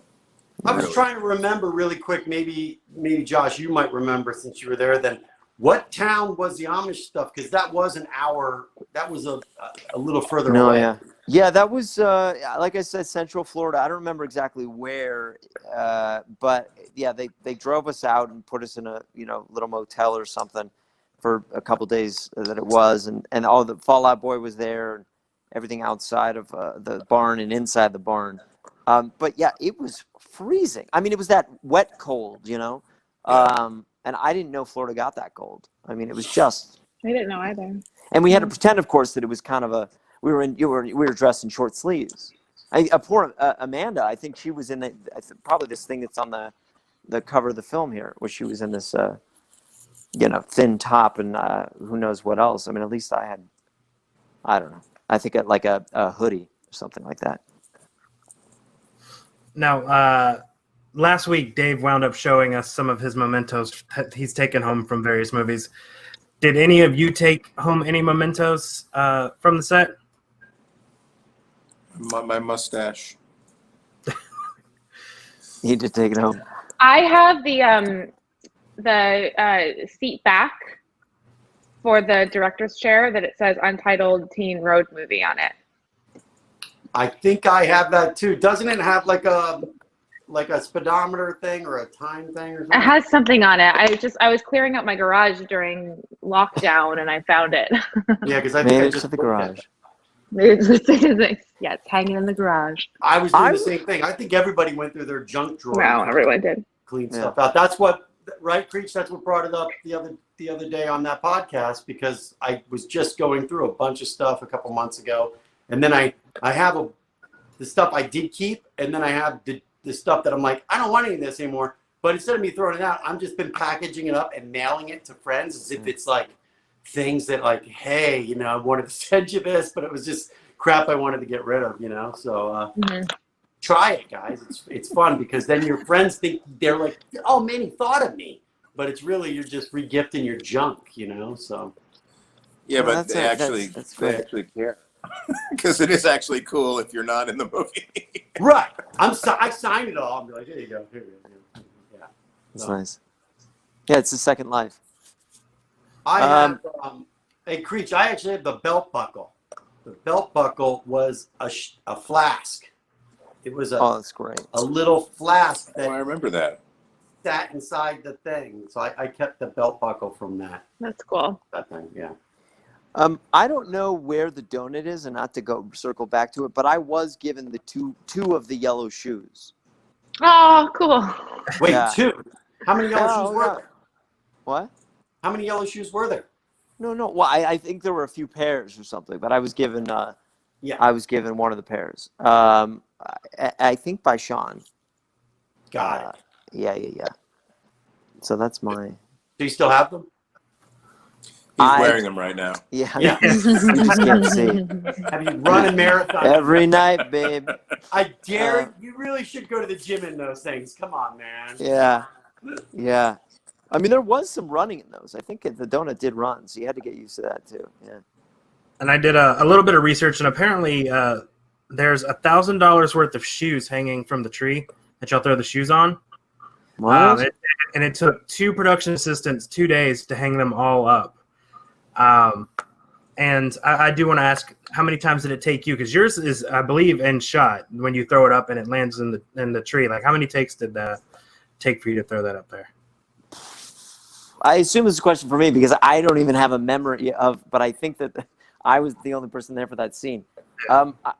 I was trying to remember really quick. Maybe Josh, you might remember since you were there. Then, what town was the Amish stuff? Because that was an hour. That was a little further away. Yeah, that was like I said, Central Florida. I don't remember exactly where, but yeah, they drove us out and put us in a little motel or something for a couple days that it was, and all the Fall Out Boy was there, and everything outside of the barn and inside the barn. But yeah, it was freezing. I mean, it was that wet cold, and I didn't know Florida got that cold. I mean, it was just. I didn't know either. And we had to pretend, of course, that it was kind of we were dressed in short sleeves. Poor Amanda, I think she was in probably this thing that's on the cover of the film here, where she was in this thin top and who knows what else. I mean, at least I don't know. I think like a hoodie or something like that. Now, last week, Dave wound up showing us some of his mementos that he's taken home from various movies. Did any of you take home any mementos from the set? My mustache. He did take it home. I have the seat back for the director's chair that it says Untitled Teen Road Movie on it. I think I have that too. Doesn't it have like a speedometer thing or a time thing or something? It has something on it. I was clearing out my garage during lockdown and I found it. Yeah, because I made think I it just to the garage. Yeah, it's hanging in the garage. I was doing the same thing. I think everybody went through their junk drawer. Wow, everyone did. Clean stuff out. That's what, right, Creech? That's what brought it up the other day on that podcast, because I was just going through a bunch of stuff a couple months ago, and then I have the stuff I did keep, and then I have the stuff that I'm like, I don't want any of this anymore. But instead of me throwing it out, I've just been packaging it up and mailing it to friends as if it's like things that like, hey, I wanted to send you this, but it was just crap I wanted to get rid of, So try it, guys. It's fun, because then your friends think they're like, oh man, he thought of me, but it's really you're just regifting your junk, So yeah, Well, but they actually care. Because it is actually cool if you're not in the movie. Right. I signed it all. I'm like, here you go. Here you go. Yeah. That's nice. Yeah, it's the second life. I have, hey, Creech, I actually have the belt buckle. The belt buckle was a flask. It was that's great. A little flask that I remember that. Sat inside the thing. So I kept the belt buckle from that. That's cool. That thing, yeah. I don't know where the donut is, and not to go circle back to it, but I was given the two of the yellow shoes. Oh, cool. Wait, Yeah. 2? How many yellow shoes were there? What? How many yellow shoes were there? No. Well, I think there were a few pairs or something, but I was given I was given one of the pairs. I think by Sean. Got it. Yeah. So that's my. Do you still have them? He's wearing them right now. Yeah. You just can't see. Have you run a marathon? Every night, babe. I dare you. You really should go to the gym in those things. Come on, man. Yeah. I mean, there was some running in those. I think the donut did run, so you had to get used to that too. Yeah. And I did a little bit of research, and apparently there's $1,000 worth of shoes hanging from the tree that y'all throw the shoes on. What? And it took 2 production assistants 2 days to hang them all up. And I do want to ask, how many times did it take you? Because yours is, I believe, end shot when you throw it up and it lands in the tree. Like, how many takes did that take for you to throw that up there? I assume this is a question for me because I don't even have a memory of, but I think that I was the only person there for that scene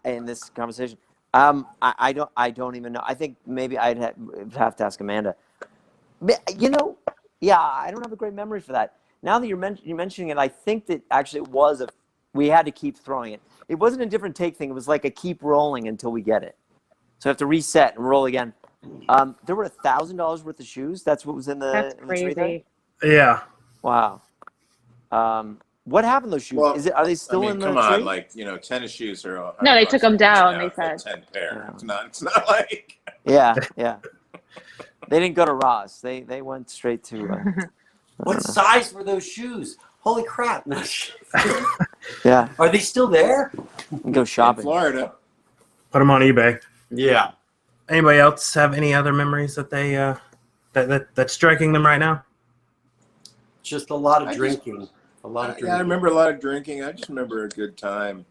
in this conversation. I don't even know. I think maybe I'd have to ask Amanda. You know, yeah, I don't have a great memory for that. Now that you're mentioning it, I think that actually it was we had to keep throwing it. It wasn't a different take thing. It was like a keep rolling until we get it. So I have to reset and roll again. There were $1,000 worth of shoes. That's what was in the. That's in the tree there? crazy. Yeah. Wow. What happened to those shoes? Well, Are they still in the come tree? on, like, tennis shoes are. $100 No, they took them down. now. They It's like said 10 pair. Yeah. It's not like. Yeah. They didn't go to Ross. They went straight to. What size were those shoes? Holy crap! Yeah. Are they still there? Go shopping. In Florida. Put them on eBay. Yeah. Anybody else have any other memories that they that's striking them right now? Just a lot of drinking. A lot of drinking. Yeah, I remember a lot of drinking. I just remember a good time.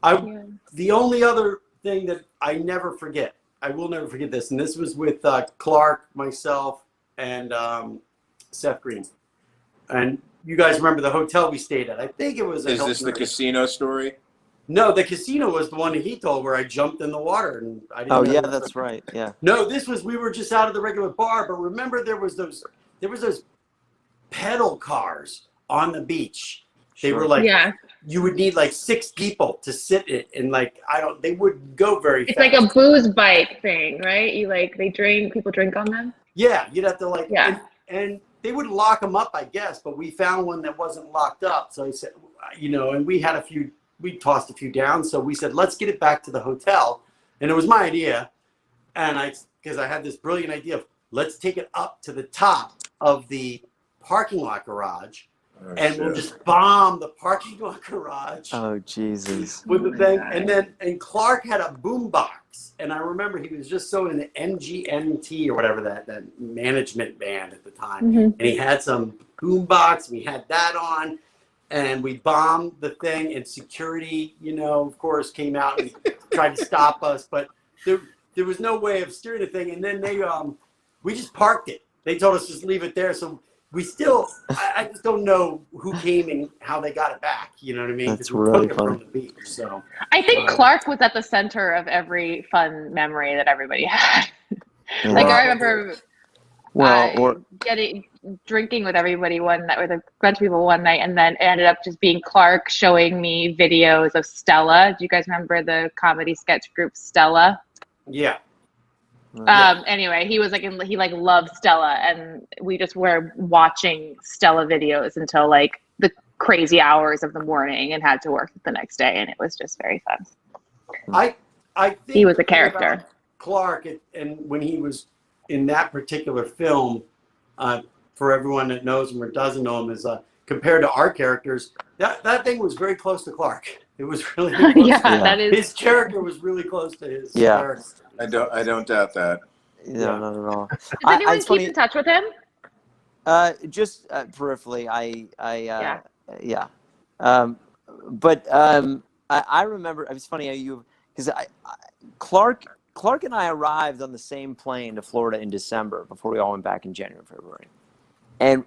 The only other thing that I never forget, I will never forget this, and this was with Clark, myself, and Seth Green. And you guys remember the hotel we stayed at? I think it was. Is this the casino story? No, the casino was the one that he told where I jumped in the water and I didn't. Oh know yeah, that. that's right. Yeah. No, we were just out of the regular bar, but remember there was those pedal cars on the beach. They were like, you would need like 6 people to sit it, and like they wouldn't go very fast. It's like a booze bike thing, right? People drink on them. Yeah, you'd have to and they would lock them up, I guess, but we found one that wasn't locked up. So I said, and we tossed a few down. So we said, let's get it back to the hotel. And it was my idea. And because I had this brilliant idea of let's take it up to the top of the parking lot garage. We'll just bomb the parking lot garage. Oh Jesus! With the thing, and Clark had a boom box, and I remember he was just so in the MGMT or whatever that management band at the time, and he had some boom box, and we had that on, and we bombed the thing, and security, of course, came out and tried to stop us, but there was no way of steering the thing, and then we just parked it. They told us just leave it there, so. We still, I just don't know who came and how they got it back. You know what I mean? That's really funny. From the beach, so. I think Clark was at the center of every fun memory that everybody had. Like I remember drinking with everybody one night, with a bunch of people one night, and then it ended up just being Clark showing me videos of Stella. Do you guys remember the comedy sketch group Stella? Yeah. Anyway, he was he loved Stella, and we just were watching Stella videos until like the crazy hours of the morning and had to work the next day, and it was just very fun. I think he was a character. Clark, and when he was in that particular film, for everyone that knows him or doesn't know him, is compared to our characters, that thing was very close to Clark. It was really close that is. His character was really close to his character. I don't doubt that. No, not at all. Does anyone keep in touch with him? Just peripherally. I remember. It was funny how because Clark and I arrived on the same plane to Florida in December before we all went back in January and February, and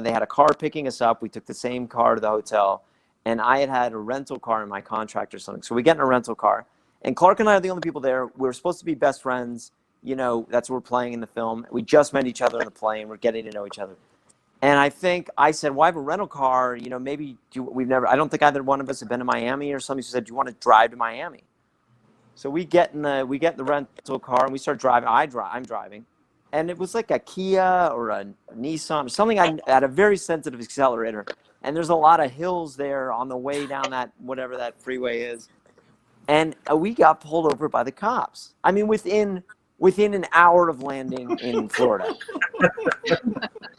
they had a car picking us up. We took the same car to the hotel, and I had a rental car in my contract or something. So we get in a rental car. And Clark and I are the only people there. We were supposed to be best friends. That's what we're playing in the film. We just met each other on the plane. We're getting to know each other. And I think I said, well, I have a rental car. Maybe I don't think either one of us have been to Miami or something. She said, do you want to drive to Miami? So we get in the rental car and we start driving. I'm driving. And it was like a Kia or a Nissan or something. I had a very sensitive accelerator. And there's a lot of hills there on the way down whatever that freeway is. And we got pulled over by the cops. I mean, within an hour of landing in Florida.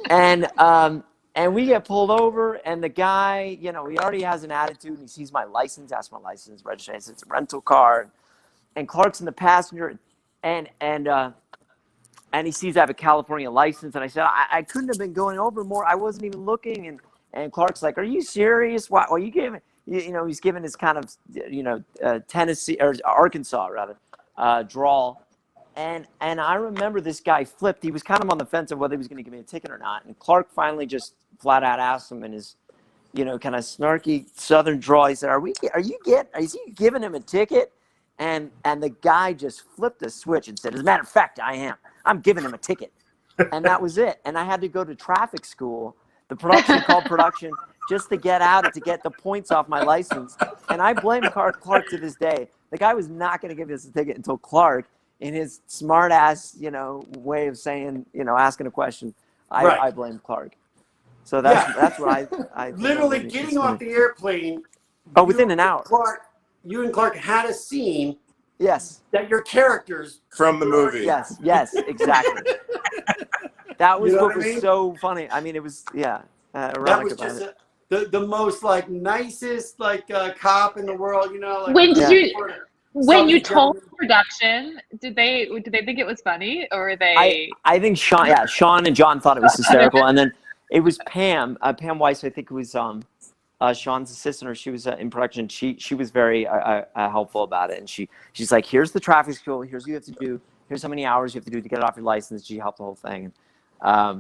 And we get pulled over, and the guy, he already has an attitude, and he sees my license, asks my license, registration, it's a rental car, and Clark's in the passenger, and he sees I have a California license, and I said, I couldn't have been going over more. I wasn't even looking, and Clark's like, are you serious? Why? Well, you gave me. He's given his kind of, Tennessee or Arkansas rather, drawl, And I remember this guy flipped. He was kind of on the fence of whether he was going to give me a ticket or not. And Clark finally just flat out asked him in his, kind of snarky Southern drawl. He said, is he giving him a ticket? And the guy just flipped the switch and said, as a matter of fact, I am. I'm giving him a ticket. And that was it. And I had to go to traffic school, the production called production, just to get out and to get the points off my license. And I blame Clark to this day. The guy was not going to give us a ticket until Clark, in his smart ass, way of saying, asking a question, I blame Clark. So that's what I literally getting off the airplane. Oh, within an hour. You and Clark had a scene. Yes. That your characters from the movie. Yes, exactly. That was what was so funny. I mean, it was that was just the most nicest cop in the world. When you told production, did they think it was funny, or were they? I think Sean and John thought it was hysterical, and then it was Pam Weiss. I think it was Sean's assistant, or she was in production. She was very helpful about it, and she's like, here's the traffic school, here's what you have to do, here's how many hours you have to do to get it off your license. She helped the whole thing. I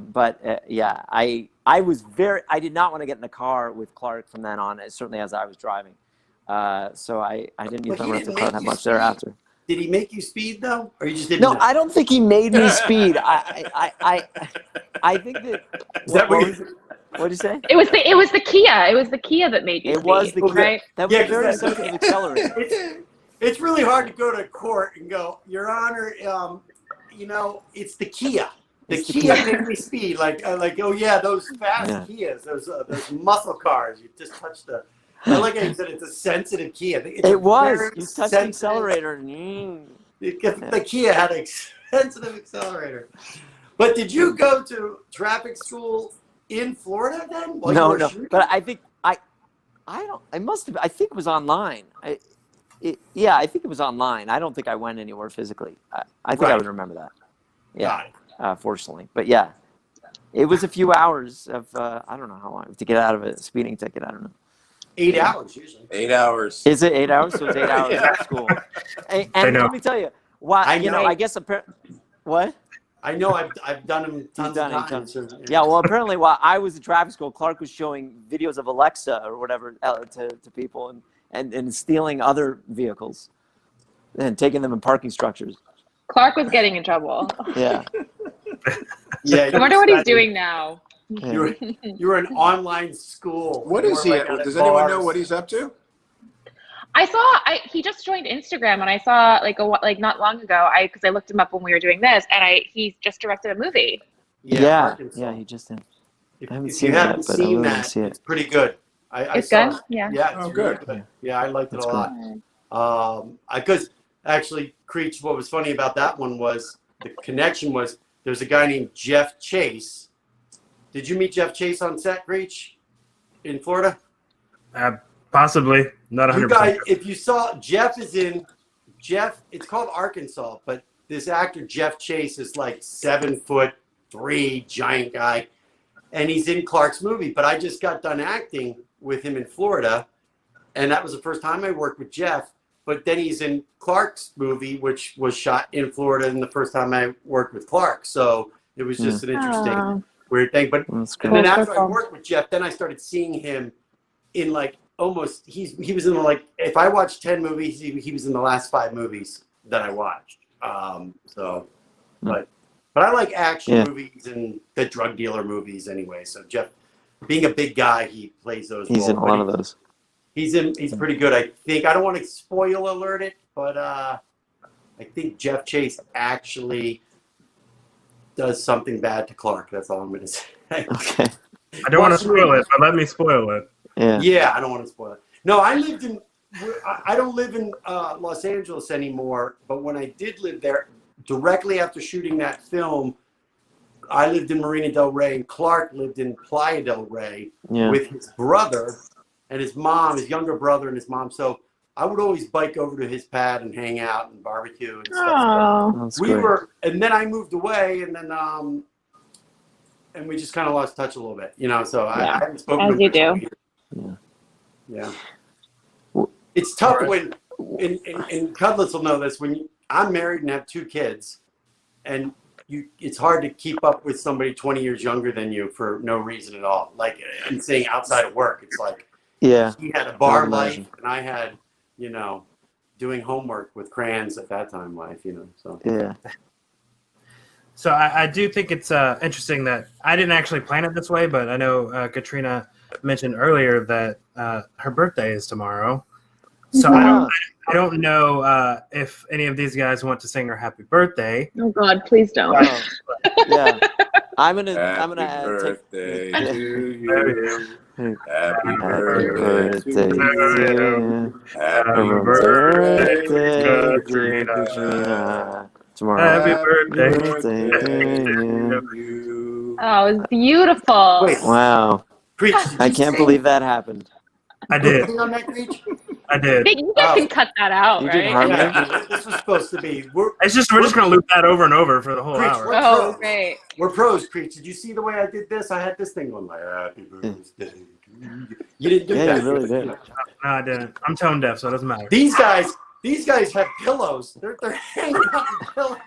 did not want to get in the car with Clark from then on, certainly as I was driving. So I didn't use my rental car that much thereafter. Did he make you speed though, or you just didn't? No, I don't think he made me speed. I think that. Is that what what did you say? It was the Kia. It was the Kia that made you speed. It was the Kia. Right? That was a very sensitive accelerator. It's really hard to go to court and go, Your Honor, it's the Kia. The Kia made me speed. Oh yeah, those fast Kias, those muscle cars. You just touch the. I like how you said it's a sensitive Kia. It was. You touched the accelerator. The Kia had a sensitive accelerator. But did you go to traffic school in Florida then? No. But I think I must have. I think it was online. I think it was online. I don't think I went anywhere physically. I think I would remember that. Yeah. Fortunately, but yeah, it was a few hours of I don't know how long to get out of a speeding ticket. I don't know. 8 hours usually. 8 hours. Is it 8 hours? So it's 8 hours at school. And let me tell you, why? I guess what? I know I've done them tons of times. Yeah, well, apparently while I was at traffic school, Clark was showing videos of Alexa or whatever to people and stealing other vehicles and taking them in parking structures. Clark was getting in trouble. Yeah. I wonder what he's doing now. You were an online school. What is he? Does anyone know what he's up to? He just joined Instagram, and I saw not long ago. Because I looked him up when we were doing this, and he just directed a movie. Yeah, he just did. I haven't seen that, but I want to see it. It's pretty good. It's good. Yeah. Yeah. It's good. Really good. Yeah, I liked it a lot. Because actually, Creech, what was funny about that one was the connection was there's a guy named Jeff Chase. Did you meet Jeff Chase on set, Creech, in Florida? Possibly, not 100%. You guys, if you saw, it's called Arkansas, but this actor Jeff Chase is 7'3" giant guy, and he's in Clark's movie. But I just got done acting with him in Florida, and that was the first time I worked with Jeff. But then he's in Clark's movie, which was shot in Florida, and the first time I worked with Clark. So it was just an interesting, weird thing. But and then after I worked with Jeff, then I started seeing him in almost. He was in if I watched 10 movies, he was in the last 5 movies that I watched. But I like action movies and the drug dealer movies anyway. So Jeff, being a big guy, he plays those. He's in a lot of those. He's pretty good, I think. I don't want to spoil alert it, but I think Jeff Chase actually does something bad to Clark. That's all I'm going to say. Okay. I don't want to spoil it, but let me spoil it. Yeah, I don't want to spoil it. No, I don't live in Los Angeles anymore, but when I did live there, directly after shooting that film, I lived in Marina Del Rey, and Clark lived in Playa del Rey with his brother and his mom, his younger brother and his mom. So I would always bike over to his pad and hang out and barbecue and stuff. So and then I moved away, and then and we just kind of lost touch a little bit, So I haven't spoken as you do. Yeah. It's tough when, and Cudlitz will know this, when I'm married and have 2 kids, and it's hard to keep up with somebody 20 years younger than you for no reason at all. Like I'm saying outside of work, it's like he had a bar life and I had, doing homework with crayons at that time life, so. Yeah. So I do think it's interesting that I didn't actually plan it this way, but I know Katrina mentioned earlier that her birthday is tomorrow. So I don't know if any of these guys want to sing her happy birthday. Oh God, please don't. Yeah. I'm gonna Happy birthday to you. Happy birthday to you. Happy birthday, Katrina. Tomorrow. Happy birthday to you. Oh, it was beautiful. Wait, Wow. Creech, I can't believe that happened. I did. on that, Creech? I did. Hey, you guys can cut that out, You did right? harmony? Yeah, this was supposed to be. We're We're just gonna loop that over and over for the whole Creech, hour. we're Oh, pros. great. We're pros, Creech. Did you see the way I did this? I had this thing on my happy birthday. You didn't do Yeah, that. you really did. No, I didn't. I'm tone deaf, so it doesn't matter. These guys have pillows. They're hanging on pillows.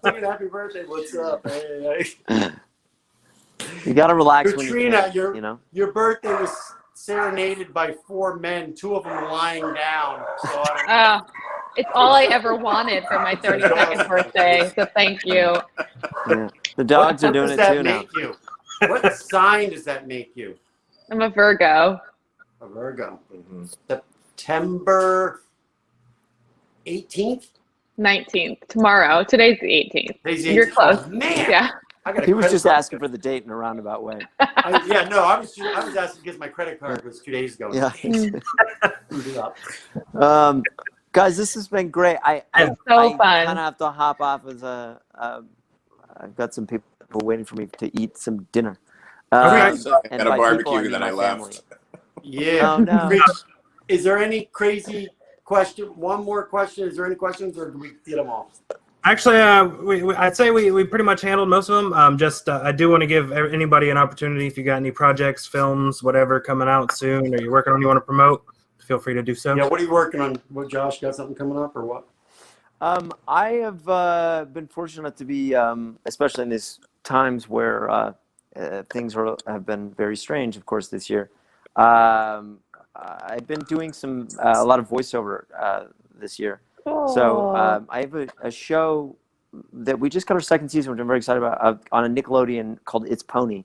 Singing happy birthday. What's up? Hey. You gotta relax Katrina, when you can, your birthday was serenaded by 4 men, 2 of them lying down. So It's all I ever wanted for my 32nd birthday, so thank you. Yeah. The dogs are doing it too now. You? What sign does that make you? I'm a Virgo. A Virgo. Mm-hmm. September 18th? 19th. Tomorrow. Today's the 18th. You're 18th. close. Oh, man. Yeah. He was just asking for the date in a roundabout way. I was asking because my credit card was 2 days ago. Yeah. Up. Guys, this has been great. I fun. kind of have to hop off as I've got some people waiting for me to eat some dinner. I and had a by barbecue, people, I mean then my I left. family. Yeah. Oh, no. Is there any crazy question? One more question. Is there any questions, or do we get them all? Actually, I'd say we pretty much handled most of them. I do want to give anybody an opportunity. If you got any projects, films, whatever coming out soon, or you're working on, you want to promote, feel free to do so. Yeah. What are you working on? What, Josh, got something coming up or what? I have been fortunate to be, especially in these times where things have been very strange, of course, this year. I've been doing a lot of voiceover this year. So I have a show that we just got our second season, which I'm very excited about, on a Nickelodeon called It's Pony,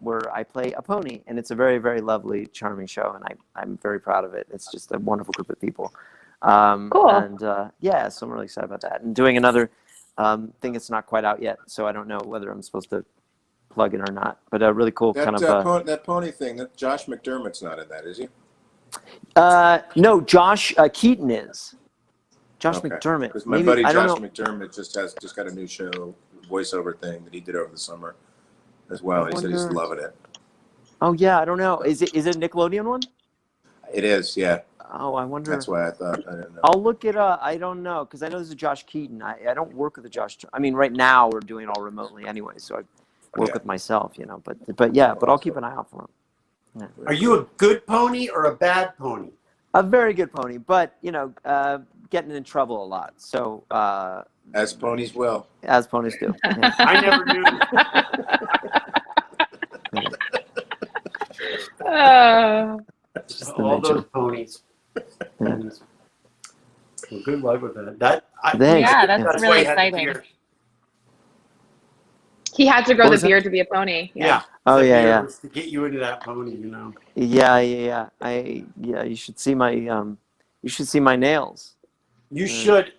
where I play a pony, and it's a very, very lovely, charming show, and I'm very proud of it. It's just a wonderful group of people. Cool. And so I'm really excited about that. And doing another thing that's not quite out yet, so I don't know whether I'm supposed to plug it or not. But a really cool kind of that pony thing. That Josh McDermott's not in that, is he? No, Josh Keaton is. Josh Okay. McDermott. Because my buddy Josh McDermott just got a new show, voiceover thing that he did over the summer as well. He said he's loving it. Oh yeah, I don't know. Is it a Nickelodeon one? It is, yeah. Oh, I wonder. That's why I thought. I didn't know. I'll look it up. I don't know because I know this is Josh Keaton. I don't work with the Josh. I mean, right now we're doing it all remotely anyway, so I work with myself, But I'll keep an eye out for him. Yeah. Are you a good pony or a bad pony? A very good pony, but getting in trouble a lot. So as ponies will. As ponies do. Yeah. I never knew. All those ponies. Well, good luck with that. That's really exciting. He had to grow the beard to be a pony. Yeah. Oh yeah. To get you into that pony, Yeah. You should see my nails. You should.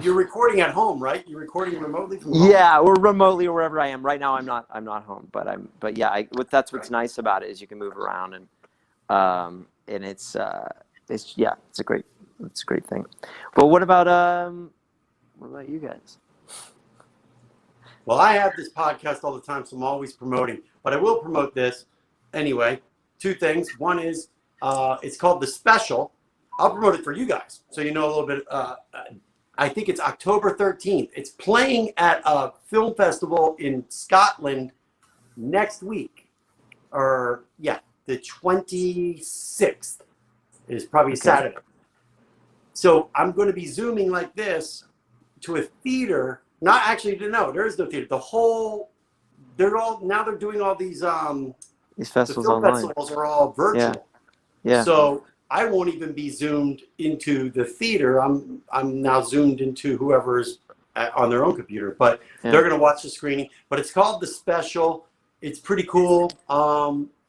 You're recording at home, right? You're recording remotely from home? Yeah, or remotely wherever I am. Right now, I'm not home, but that's what's nice about it is you can move around and it's a great thing. But what about you guys? Well, I have this podcast all the time, so I'm always promoting. But I will promote this anyway. 2 things. One is it's called The Special. I'll promote it for you guys, so you know a little bit. I think it's October 13th. It's playing at a film festival in Scotland next week. The 26th is probably Saturday. So I'm going to be Zooming like this to a theater Not actually, no, there is no theater. They're doing all these These the festivals film online. festivals are all virtual. Yeah. So I won't even be zoomed into the theater. I'm now zoomed into whoever's on their own computer, but they're going to watch the screening. But it's called The Special. It's pretty cool.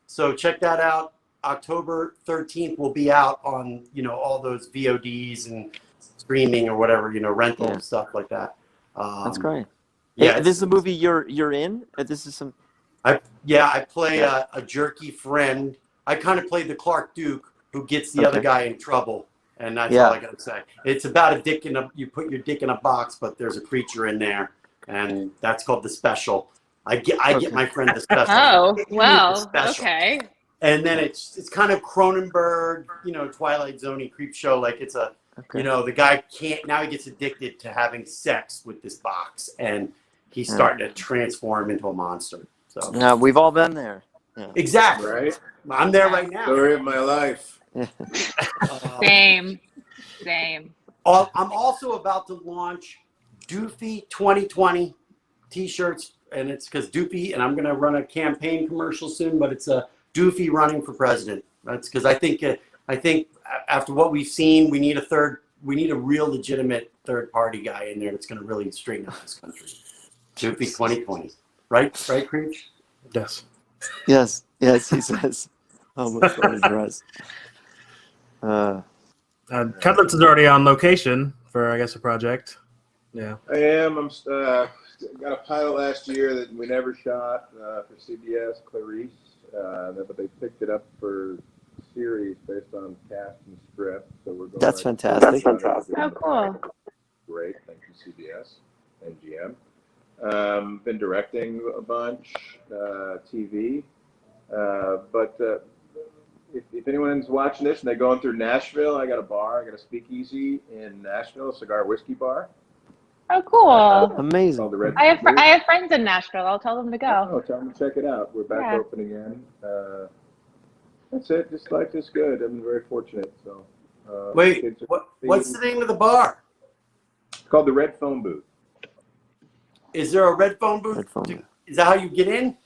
So check that out. October 13th will be out on, all those VODs and streaming or whatever, rental and stuff like that. That's great. Yeah, Hey, this is the movie you're in? This is some. I play a jerky friend. I kind of play the Clark Duke who gets the other guy in trouble, and that's all I gotta say. It's about a dick you put your dick in a box, but there's a creature in there, and that's called The Special. I get my friend The Special. Oh, The well, Special. okay. And then it's kind of Cronenberg, Twilight Zone-y creep show. Like it's a, the guy he gets addicted to having sex with this box, and he's starting to transform into a monster. So No, we've all been there. Yeah. Exactly. Right? I'm there right now. Story of my life. Same. I'm also about to launch Doofy 2020 t-shirts, and it's because Doofy, and I'm going to run a campaign commercial soon, but it's a Doofy running for president. That's because I think after what we've seen, we need a real legitimate third party guy in there that's going to really straighten up this country. Doofy 2020. Right, Creech? Yes. Yes, he says. Almost on his dress. Cudlitz is already on location for, I guess, a project. Yeah. I am. I'm got a pilot last year that we never shot for CBS, Clarice, but they picked it up for series based on cast and script. So we're going. That's fantastic. Oh, cool. Great, thank you, CBS and GM. Been directing a bunch, TV, but if anyone's watching this and they're going through Nashville, I got a speakeasy in Nashville, a cigar whiskey bar. Oh, cool. Amazing. I have friends in Nashville. I'll tell them to go. Oh, tell them to check it out. We're back open again. That's it. Just life is good. I've been very fortunate. So. Wait, what's the name of the bar? It's called the Red Phone Booth. Is there a red phone booth? Is that how you get in?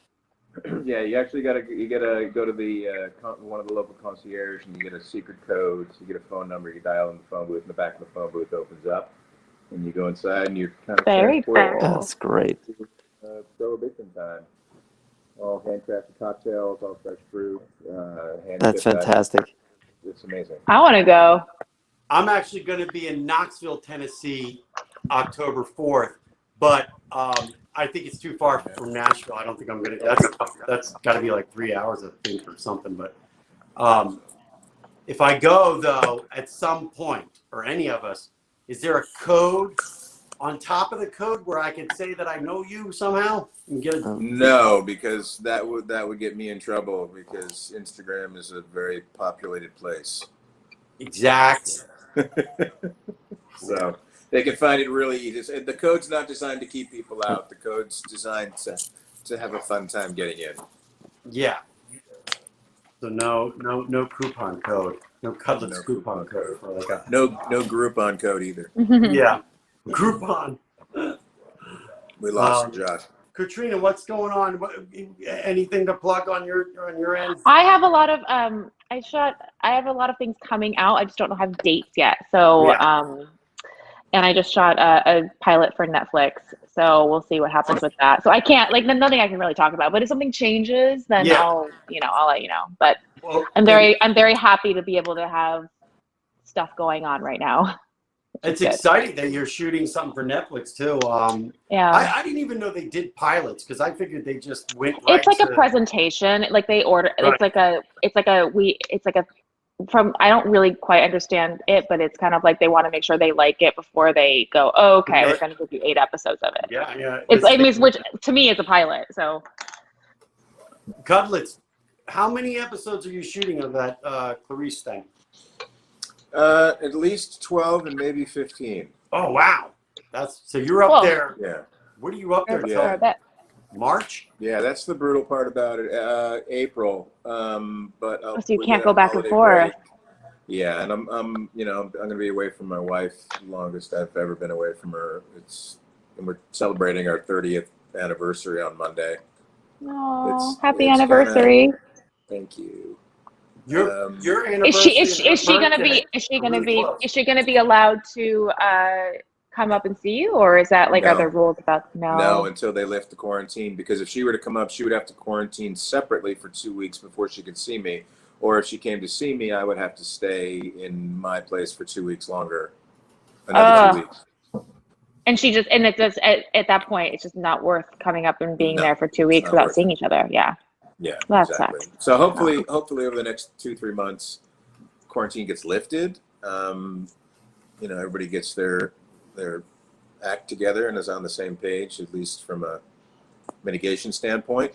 Yeah, you actually gotta go to the one of the local concierge, and you get a secret code. So you get a phone number. You dial in the phone booth, and the back of the phone booth opens up, and you go inside, and you're kind of very cool. That's great. Prohibition time. All handcrafted cocktails, all fresh brew. That's fantastic. It's amazing. I want to go. I'm actually going to be in Knoxville, Tennessee, October 4th, but I think it's too far from Nashville. I don't think I'm going to. That's got to be like 3 hours, I think, or something. But if I go though, at some point, or any of us, is there a code on top of the code where I could say that I know you somehow and get a? No, because that would get me in trouble because Instagram is a very populated place. Exactly. So they can find it really easy. The code's not designed to keep people out. The code's designed to have a fun time getting in. Yeah. So no coupon code. No Cudlitz coupon code. For like a... No Groupon code either. Yeah. Groupon. We lost Josh. Katrina, what's going on? Anything to plug on your end? I have a lot of I have a lot of things coming out. I just don't have dates yet. So and I just shot a pilot for Netflix. So we'll see what happens with that. So I can't nothing I can really talk about. But if something changes, then I'll let you know. But I'm very happy to be able to have stuff going on right now. It's exciting that you're shooting something for Netflix too. I didn't even know they did pilots because I figured they just went. It's like a presentation. Like they order. Right. I don't really quite understand it, but it's kind of like they want to make sure they like it before they go. Oh, okay, we're going to give you 8 episodes of it. Yeah. Which to me is a pilot. So. Cudlitz, how many episodes are you shooting of that Clarice thing? At least 12 and maybe 15. Oh wow, so you're up there. Yeah. What are you up there? Yeah. March. Yeah, that's the brutal part about it. April. But so you can't go back and forth. Break. Yeah, and I'm going to be away from my wife the longest I've ever been away from her. It's and we're celebrating our 30th anniversary on Monday. Oh, happy it's anniversary! Thank you. Your Is anniversary. she gonna be allowed to come up and see you, or is that like No. are there rules about No, until they lift the quarantine. Because if she were to come up, she would have to quarantine separately for 2 weeks before she could see me. Or if she came to see me, I would have to stay in my place for 2 weeks longer. Another 2 weeks. And it does at that point, it's just not worth coming up and being there for 2 weeks not without worth seeing each other. Yeah. Yeah, That exactly. sucks. So hopefully over the next 2-3 months, quarantine gets lifted. Everybody gets their act together and is on the same page, at least from a mitigation standpoint.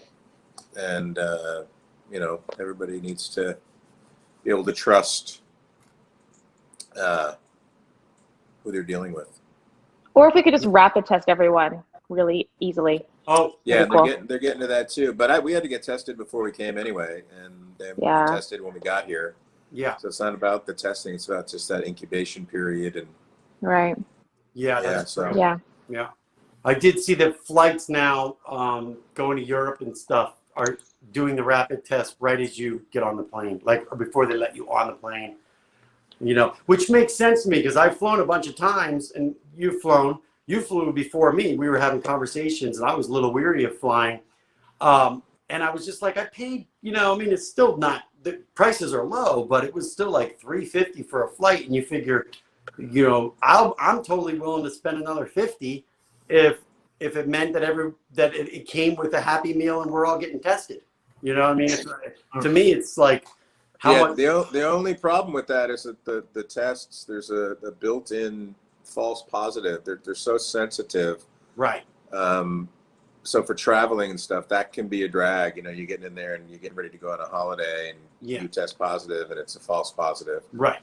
And everybody needs to be able to trust who they're dealing with. Or if we could just rapid test everyone really easily. Oh, yeah, cool. they're getting to that too. But we had to get tested before we came anyway, and then we tested when we got here. Yeah. So it's not about the testing; it's about just that incubation period and. Right. Yeah. That's so. Yeah. Yeah. I did see that flights now going to Europe and stuff are doing the rapid test right as you get on the plane, like before they let you on the plane. Which makes sense to me because I've flown a bunch of times, and you've flown. You flew before me. We were having conversations, and I was a little weary of flying. And I was just like, I paid, it's still not, the prices are low, but it was still like $350 for a flight. And you figure, I'm totally willing to spend another $50 if it meant that it came with a Happy Meal and we're all getting tested. You know what I mean? To me, it's like, how much? The only problem with that is that the tests, there's a built-in false positive. They're so sensitive. Right. So for traveling and stuff, that can be a drag. You're getting in there and you're getting ready to go on a holiday and you test positive and it's a false positive. Right.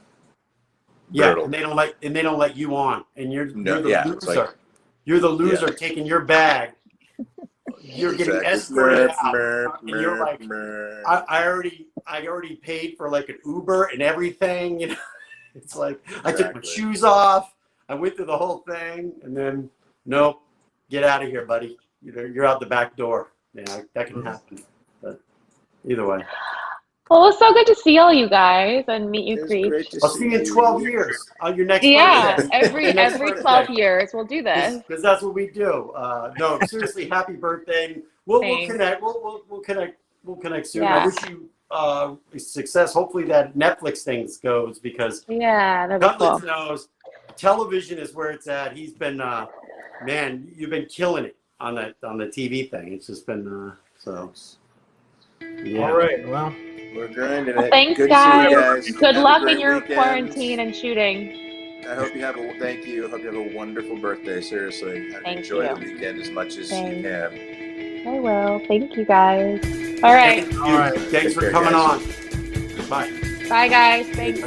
Brutal. Yeah, and they don't let you on, and you're the loser. You're the loser taking your bag. You're getting escorted out, and you're like, I already paid for like an Uber and everything. It's like I took my shoes off. I went through the whole thing, and then nope, get out of here, buddy. You're out the back door. Yeah, that can happen. But either way. Well, it's so good to see all you guys and meet you, Creech. I'll see you in 12 years on your next birthday. Every 12 years we'll do this. Because that's what we do. No, seriously, happy birthday. We'll connect. We'll connect. We'll connect soon. Yeah. I wish you success. Hopefully that Netflix thing goes because that'd Cudlitz cool. knows television is where it's at. He's been man, you've been killing it on the TV thing. It's just been so. Yeah. All right. Well. We're grinding Well, it. thanks, Good guys. to see you guys. Good Have luck a great in your weekend. quarantine and shooting. I hope you have thank you. I hope you have a wonderful birthday. Seriously. Enjoy the weekend as much as you can. I will. Thank you, guys. All right. All right. Thanks for coming on. Bye. Bye, guys. Thanks.